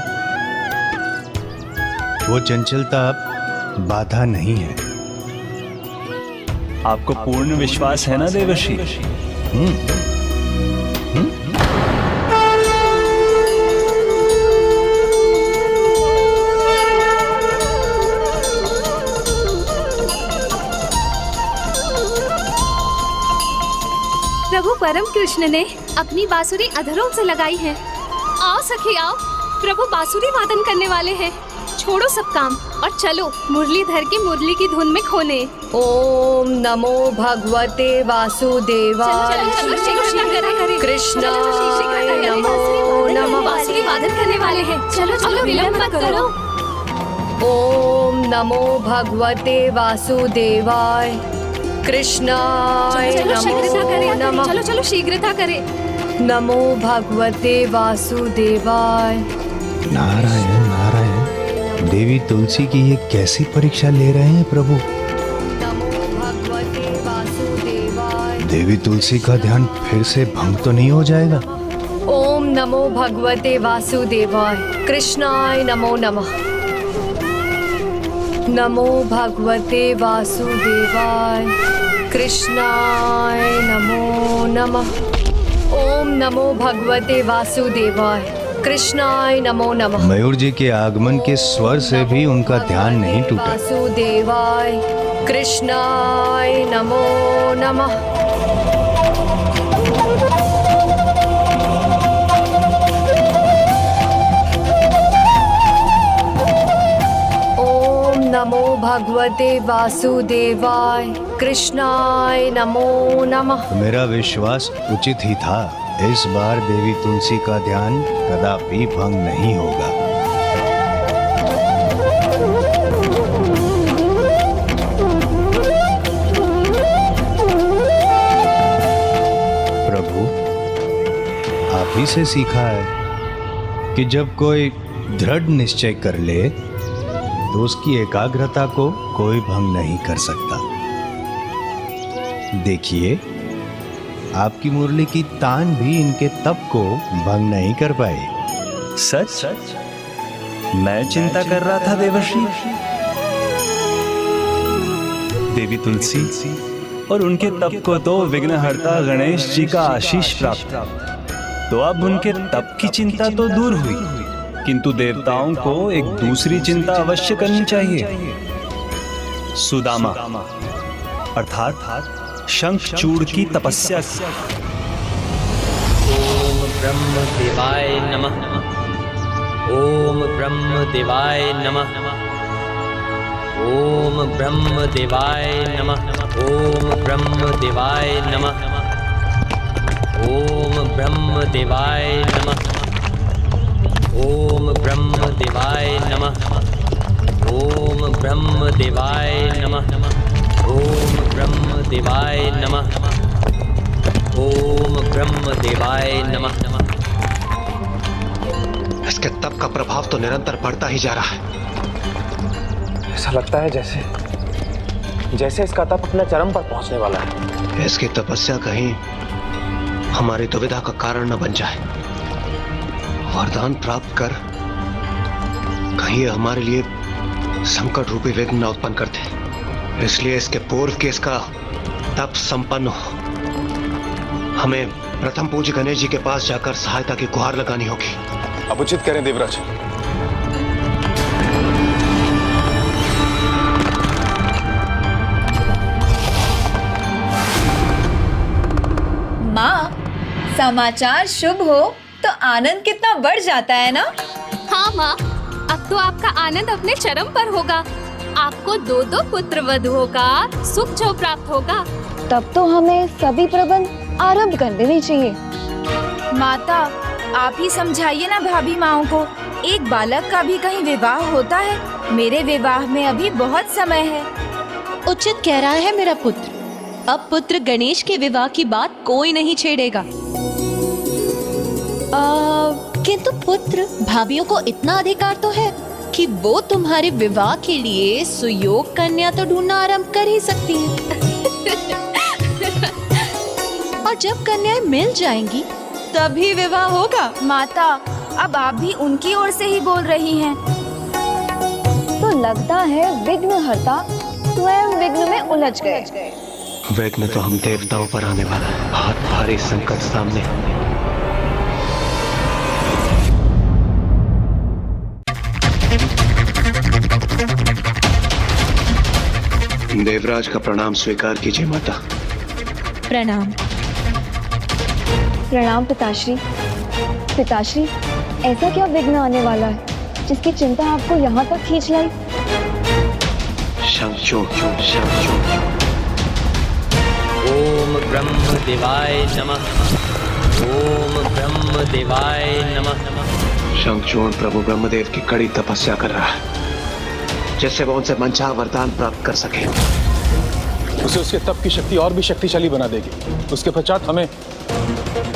वो चंचलता अब बाधा नहीं है। आपको पूर्ण विश्वास है ना देवर्षि? प्रभु परम कृष्ण ने अपनी बांसुरी अधरों से लगाई है। आओ सखी आओ, प्रभु बांसुरी वादन करने वाले हैं। छोड़ो सब काम और चलो मुरलीधर की मुरली की धुन में खोने। ओम नमो भगवते वासुदेवाय। कृष्णाय नमो नमः। बांसुरी वादन करने वाले हैं। चलो चलो विलंब मत करो। ओम नमो भगवते वासुदेवाय। कृष्णाय नमो नमः। चलो चलो शीघ्रता करें। नमो भगवते वासुदेवाय। नारायण नारायण। देवी तुलसी की ये कैसी परीक्षा ले रहे हैं प्रभु? नमो भगवते वासुदेवाय। देवी तुलसी का ध्यान फिर से भंग तो नहीं हो जाएगा? ओम नमो भगवते वासुदेवाय। कृष्णाय नमो नमः। नमो भगवते वासुदेवाय। कृष्णाय नमो नमः। ओम नमो भगवते वासुदेवाय। कृष्णाय नमो नमः। मयूर जी के आगमन के स्वर से भी उनका ध्यान नहीं टूटा। वासुदेवाय। कृष्णाय नमो नमः। नमो भगवते वासुदेवाय। कृष्णाय नमो नमः। मेरा विश्वास उचित ही था। इस बार देवी तुलसी का ध्यान कदापि भंग नहीं होगा। प्रभु, आप ही से सीखा है कि जब कोई दृढ़ निश्चय कर ले तो उसकी एकाग्रता को कोई भंग नहीं कर सकता। देखिए, आपकी मुरली की तान भी इनके तप को भंग नहीं कर पाई। सच? मैं चिंता कर रहा था देवर्षि। देवी तुलसी और उनके तप को तो विघ्नहर्ता गणेश जी का आशीष प्राप्त, तो अब उनके तप की चिंता तो दूर हुई, किंतु देवताओं को एक दूसरी चिंता अवश्य करनी चाहिए। सुदामा, अर्थात शंखचूड़ की तपस्या की। ओम ब्रह्म देवाय नमः। ओम ब्रह्म देवाय नमः। ओम ब्रह्म देवाय नमः। ओम ब्रह्म देवाय नमः। ओम ब्रह्म देवाय नमः। ओम ब्रह्म देवाय नमः। ओम ब्रह्म देवाय नमः। ओम ब्रह्म देवाय नमः। ओम ब्रह्म देवाय नमः। इसके तप का प्रभाव तो निरंतर बढ़ता ही जा रहा है। ऐसा लगता है जैसे इसका तप अपने चरम पर पहुंचने वाला है। इसकी तपस्या कहीं हमारी दुविधा का कारण न बन जाए। वरदान प्राप्त कर कहीं हमारे लिए संकट रूपी विघ्न न उत्पन्न करते। इसलिए इसके पूर्व कि इसका तप संपन्न हो, हमें प्रथम पूज्य गणेश जी के पास जाकर सहायता की गुहार लगानी होगी। अब उचित करें देवराज। माँ, समाचार शुभ हो तो आनंद कितना बढ़ जाता है ना। हाँ माँ, अब तो आपका आनंद अपने चरम पर होगा। आपको 2 पुत्र वधुओं का सुख जो प्राप्त होगा। तब तो हमें सभी प्रबंध आरंभ कर देने चाहिए। माता, आप ही समझाइए ना भाभी माओ को। एक बालक का भी कहीं विवाह होता है। मेरे विवाह में अभी बहुत समय है। उचित कह रहा है मेरा पुत्र। अब पुत्र गणेश के विवाह की बात कोई नहीं छेड़ेगा। किंतु पुत्र भाभियों को इतना अधिकार तो है कि वो तुम्हारे विवाह के लिए सुयोग कन्या तो ढूंढना आरंभ कर ही सकती है। और जब कन्याएं मिल जाएंगी तभी विवाह होगा। माता, अब आप भी उनकी ओर से ही बोल रही हैं। तो लगता है विघ्नहर्ता स्वयं विघ्न में उलझ गए। विघ्न तो हम देवताओं पर आने वाला है। बहुत भारी संकट सामने। देवराज का प्रणाम स्वीकार कीजिए माता। प्रणाम। प्रणाम पिताश्री। पिताश्री, ऐसा क्या विघ्न आने वाला है जिसकी चिंता आपको यहाँ तक खींच लाई? शंखचूड़, शंखचूड़। ओम ब्रह्म देवाय नमः। ओम ब्रह्म देवाय नमः। शंखचूड़ प्रभु ब्रह्मदेव की कड़ी तपस्या कर रहा है, जिससे वो उनसे मनचाहा वरदान प्राप्त कर सके। उसे उसके तप की शक्ति और भी शक्तिशाली बना देगी। उसके पश्चात हमें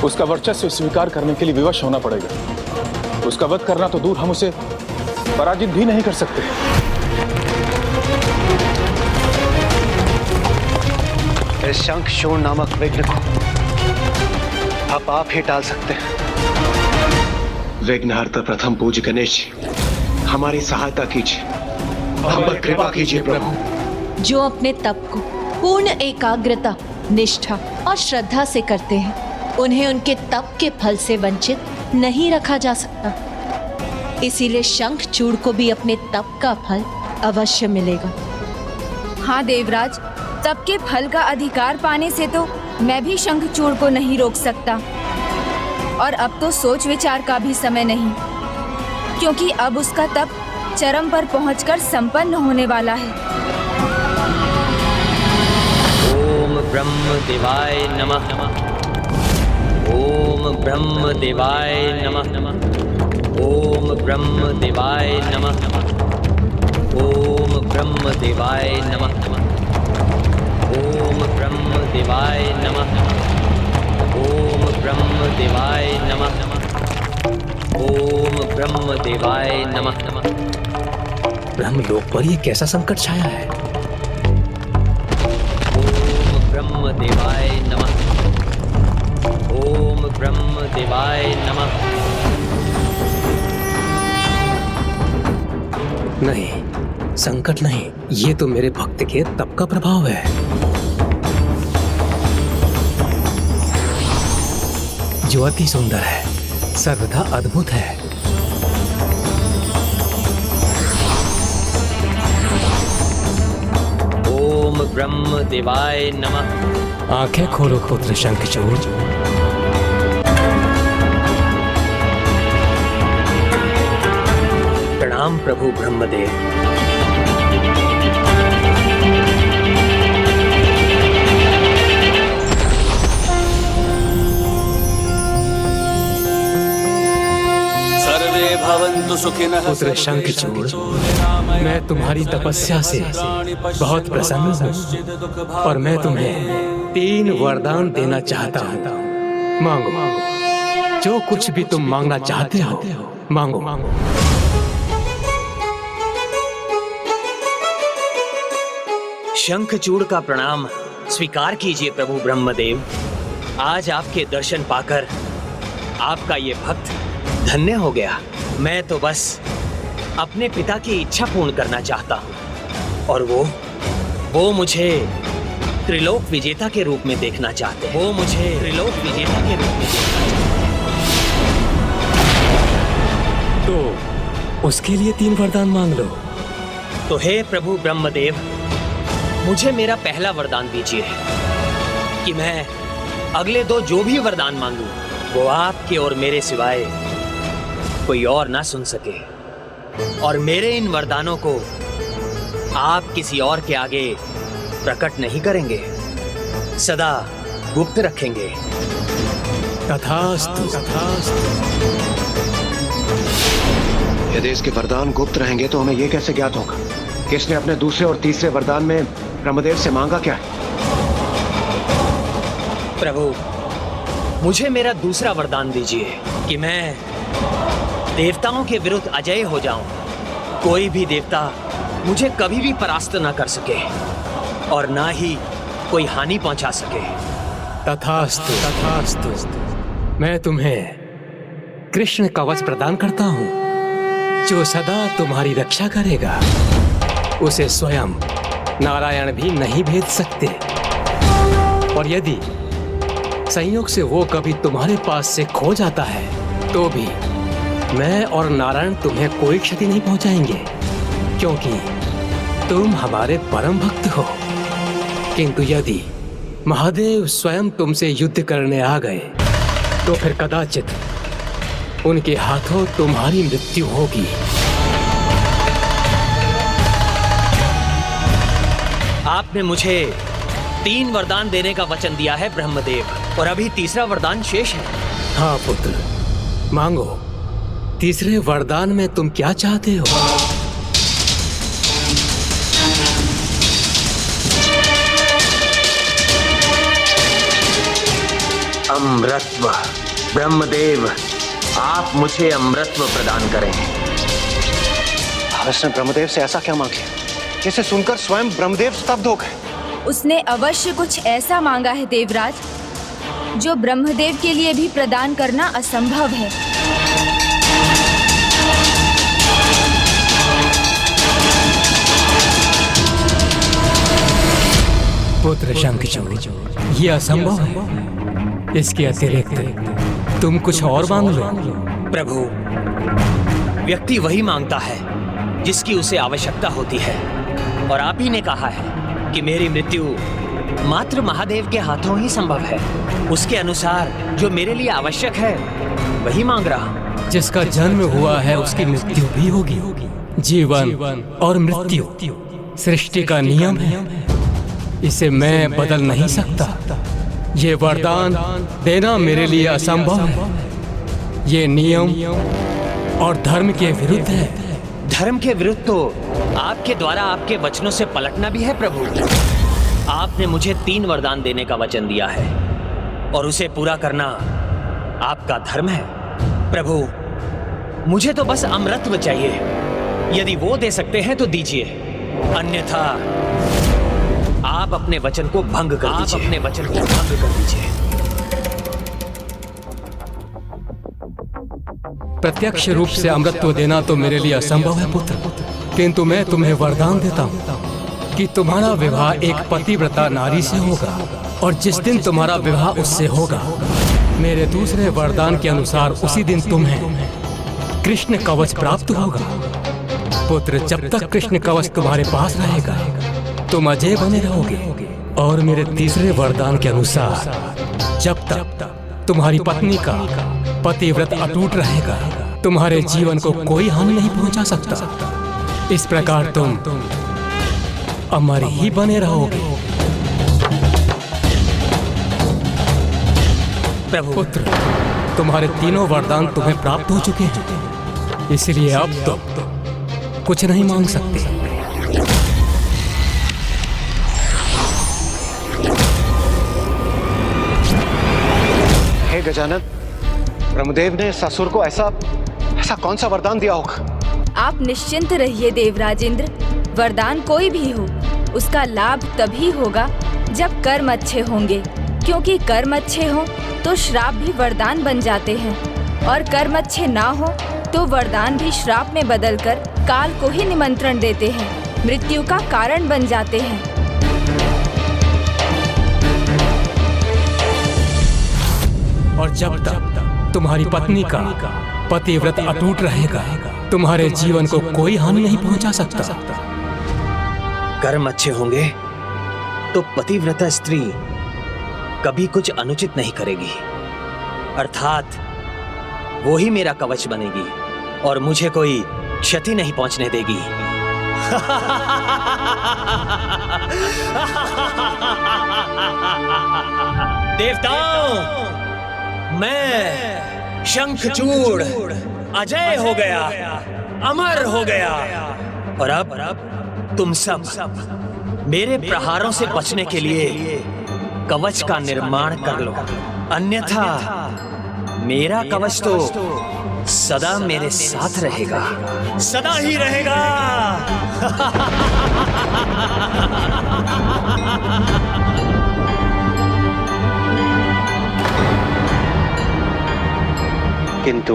उसका वर्चस्व स्वीकार करने के लिए विवश होना पड़ेगा। उसका वध करना तो दूर, हम उसे पराजित भी नहीं कर सकते। इस शंखचूड़ नामक विघ्न को अब आप ही टाल सकते हैं। विघ्नहर्ता प्रथम पूज्य गणेश जी, हमारी सहायता कीजिए। हम पर कृपा कीजिए प्रभु। जो अपने तप को पूर्ण एकाग्रता, निष्ठा और श्रद्धा से करते हैं, उन्हें उनके तप के फल से वंचित नहीं रखा जा सकता। इसीलिए शंखचूड़ को भी अपने तप का फल अवश्य मिलेगा। हाँ देवराज, तप के फल का अधिकार पाने से तो मैं भी शंखचूड़ को नहीं रोक सकता। और अब तो सोच विचार का भी समय नहीं, क्योंकि अब उसका तप चरम पर पहुंचकर संपन्न होने वाला है। ओम ब्रह्म देवाय नमः। ओम ब्रह्म देवाय नमः। ओम ब्रह्म देवाय नमः। ओम ब्रह्म देवाय नमः। ओम ब्रह्म देवाय नमः। ओम ब्रह्म देवाय नमः। ओम ब्रह्म देवाय नमः। ब्रह्मलोक पर ये कैसा संकट छाया है? ओम ब्रह्म देवाय नमः। ओम ब्रह्म देवाय नमः। नहीं, संकट नहीं, ये तो मेरे भक्त के तप का प्रभाव है। जो अति सुंदर है, सर्वथा अद्भुत है। ओम ब्रह्म देवाय नमः। आंखें खोलो पुत्र शंखचूड़। प्रणाम प्रभु ब्रह्मदेव। सर्वे भवन्तु सुखिनः। पुत्र शंखचूड़, मैं तुम्हारी तपस्या से बहुत प्रसन्न हूँ और मैं तुम्हें 3 वरदान देना चाहता हूँ। मांगो, जो कुछ भी तुम मांगना चाहते हो मांगो। शंखचूड़ का प्रणाम स्वीकार कीजिए प्रभु ब्रह्मदेव। आज आपके दर्शन पाकर आपका ये भक्त धन्य हो गया। मैं तो बस अपने पिता की इच्छा पूर्ण करना चाहता हूँ और वो मुझे त्रिलोक विजेता के रूप में देखना चाहते हैं। वो मुझे त्रिलोक विजेता के रूप में देखना चाहते हैं। तो उसके लिए 3 वरदान मांग लो। तो हे प्रभु ब्रह्मदेव, मुझे मेरा पहला वरदान दीजिए कि मैं अगले 2 जो भी वरदान मांगू वो आपके और मेरे सिवाय कोई और ना सुन सके, और मेरे इन वरदानों को आप किसी और के आगे प्रकट नहीं करेंगे, सदा गुप्त रखेंगे। तथास्तु। यदि इसके वरदान गुप्त रहेंगे तो हमें ये कैसे ज्ञात होगा कि इसने अपने दूसरे और तीसरे वरदान में ब्रह्मदेव से मांगा क्या है? प्रभु, मुझे मेरा दूसरा वरदान दीजिए कि मैं देवताओं के विरुद्ध अजय हो जाऊं। कोई भी देवता मुझे कभी भी परास्त ना कर सके और ना ही कोई हानि पहुंचा सके। तथास्तु। तथास्तु। मैं तुम्हें कृष्ण कवच प्रदान करता हूँ जो सदा तुम्हारी रक्षा करेगा। उसे स्वयं नारायण भी नहीं भेज सकते, और यदि संयोग से वो कभी तुम्हारे पास से खो जाता है तो भी मैं और नारायण तुम्हें कोई क्षति नहीं पहुंचाएंगे, क्योंकि तुम हमारे परम भक्त हो। किंतु यदि महादेव स्वयं तुमसे युद्ध करने आ गए तो फिर कदाचित उनके हाथों तुम्हारी मृत्यु होगी। आपने मुझे 3 वरदान देने का वचन दिया है ब्रह्मदेव, और अभी तीसरा वरदान शेष है। हाँ पुत्र, मांगो। तीसरे वरदान में तुम क्या चाहते हो? अमृतत्व। ब्रह्मदेव, आप मुझे अमृतत्व प्रदान करें। इसने ब्रह्मदेव से ऐसा क्या मांग लिया जिसे सुनकर स्वयं ब्रह्मदेव स्तब्ध हो गए? उसने अवश्य कुछ ऐसा मांगा है देवराज जो ब्रह्मदेव के लिए भी प्रदान करना असंभव है। पुत्र शंखचूड़, ये असंभव है। इसके अतिरिक्त तुम कुछ और मांग लो। प्रभु, व्यक्ति वही मांगता है जिसकी उसे आवश्यकता होती है, और आप ही ने कहा है कि मेरी मृत्यु मात्र महादेव के हाथों ही संभव है। उसके अनुसार जो मेरे लिए आवश्यक है वही मांग रहा हूं। जिसका जन्म हुआ है उसकी मृत्यु भी होगी। जीवन और मृत्यु सृष्टि का नियम है, इसे मैं बदल नहीं सकता। ये वरदान देना मेरे लिए असंभव है। ये नियम और धर्म के विरुद्ध है। धर्म के विरुद्ध तो आपके द्वारा आपके वचनों से पलटना भी है प्रभु। आपने मुझे 3 वरदान देने का वचन दिया है और उसे पूरा करना आपका धर्म है। प्रभु, मुझे तो बस अमृतत्व चाहिए। यदि वो दे सकते हैं तो दीजिए, अन्यथा आप अपने वचन को भंग कर दीजिए। अपने वचन को भंग कर दीजिए। प्रत्यक्ष रूप से अमृतत्व देना तो मेरे लिए असंभव है पुत्र, किंतु मैं तुम्हें वरदान देता हूँ कि तुम्हारा विवाह एक पतिव्रता नारी से होगा, और जिस दिन तुम्हारा विवाह उससे होगा, मेरे दूसरे वरदान के अनुसार उसी दिन तुम्हें कृष्ण कवच प्राप्त होगा। पुत्र, जब तक कृष्ण कवच तुम्हारे पास रहेगा तुम अजय बने रहोगे और मेरे तीसरे वरदान के अनुसार जब तक तुम्हारी पत्नी का पतिव्रत अटूट रहेगा तुम्हारे जीवन को कोई हानि नहीं पहुंचा सकता। इस प्रकार तुम अमर ही बने रहोगे। प्रभु पुत्र, तुम्हारे तीनों वरदान तुम्हें प्राप्त हो चुके हैं, इसलिए अब तो कुछ नहीं मांग सकते। हे गजानन, ब्रह्मदेव ने ससुर को ऐसा कौन सा वरदान दिया होगा? आप निश्चिंत रहिए देवराजेंद्र, वरदान कोई भी हो उसका लाभ तभी होगा जब कर्म अच्छे होंगे, क्योंकि कर्म अच्छे हों तो श्राप भी वरदान बन जाते हैं और कर्म अच्छे ना हो तो वरदान भी श्राप में बदलकर काल को ही निमंत्रण देते हैं, मृत्यु का कारण बन जाते हैं। और जब तक तुम्हारी पत्नी का पतिव्रत अटूट रहेगा तुम्हारे जीवन को कोई हानि नहीं पहुंचा सकता। कर्म अच्छे होंगे तो पतिव्रता स्त्री कभी कुछ अनुचित नहीं करेगी, अर्थात वो ही मेरा कवच बनेगी और मुझे कोई क्षति नहीं पहुंचने देगी। देवताओं, मैं शंखचूड़ अजय हो गया, अमर हो गया और अब तुम सब मेरे प्रहारों से बचने के लिए कवच का निर्माण कर लो, अन्यथा मेरा कवच तो सदा मेरे साथ रहेगा, सदा ही रहेगा। किंतु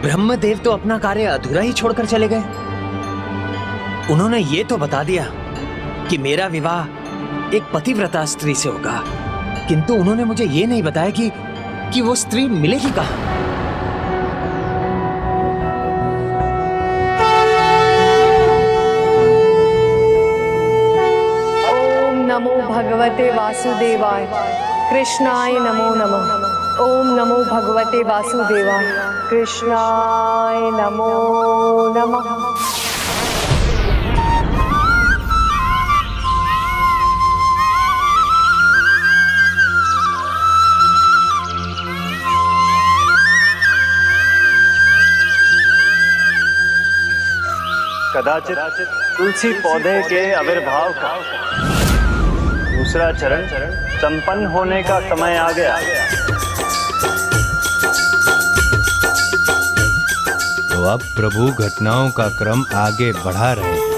ब्रह्मदेव तो अपना कार्य अधूरा ही छोड़कर चले गए। उन्होंने ये तो बता दिया कि मेरा विवाह एक पतिव्रता स्त्री से होगा, किंतु उन्होंने मुझे ये नहीं बताया कि वो स्त्री मिलेगी कहाँ। ओम नमो भगवते वासुदेवाय, कृष्णाय नमो नमः। ओम नमो भगवते वासुदेवाय, कृष्णाय नमो नमः। कदाचित तुलसी पौधे के आविर्भाव का दूसरा चरण संपन्न होने का समय आ गया। तो अब प्रभु घटनाओं का क्रम आगे बढ़ा रहे हैं।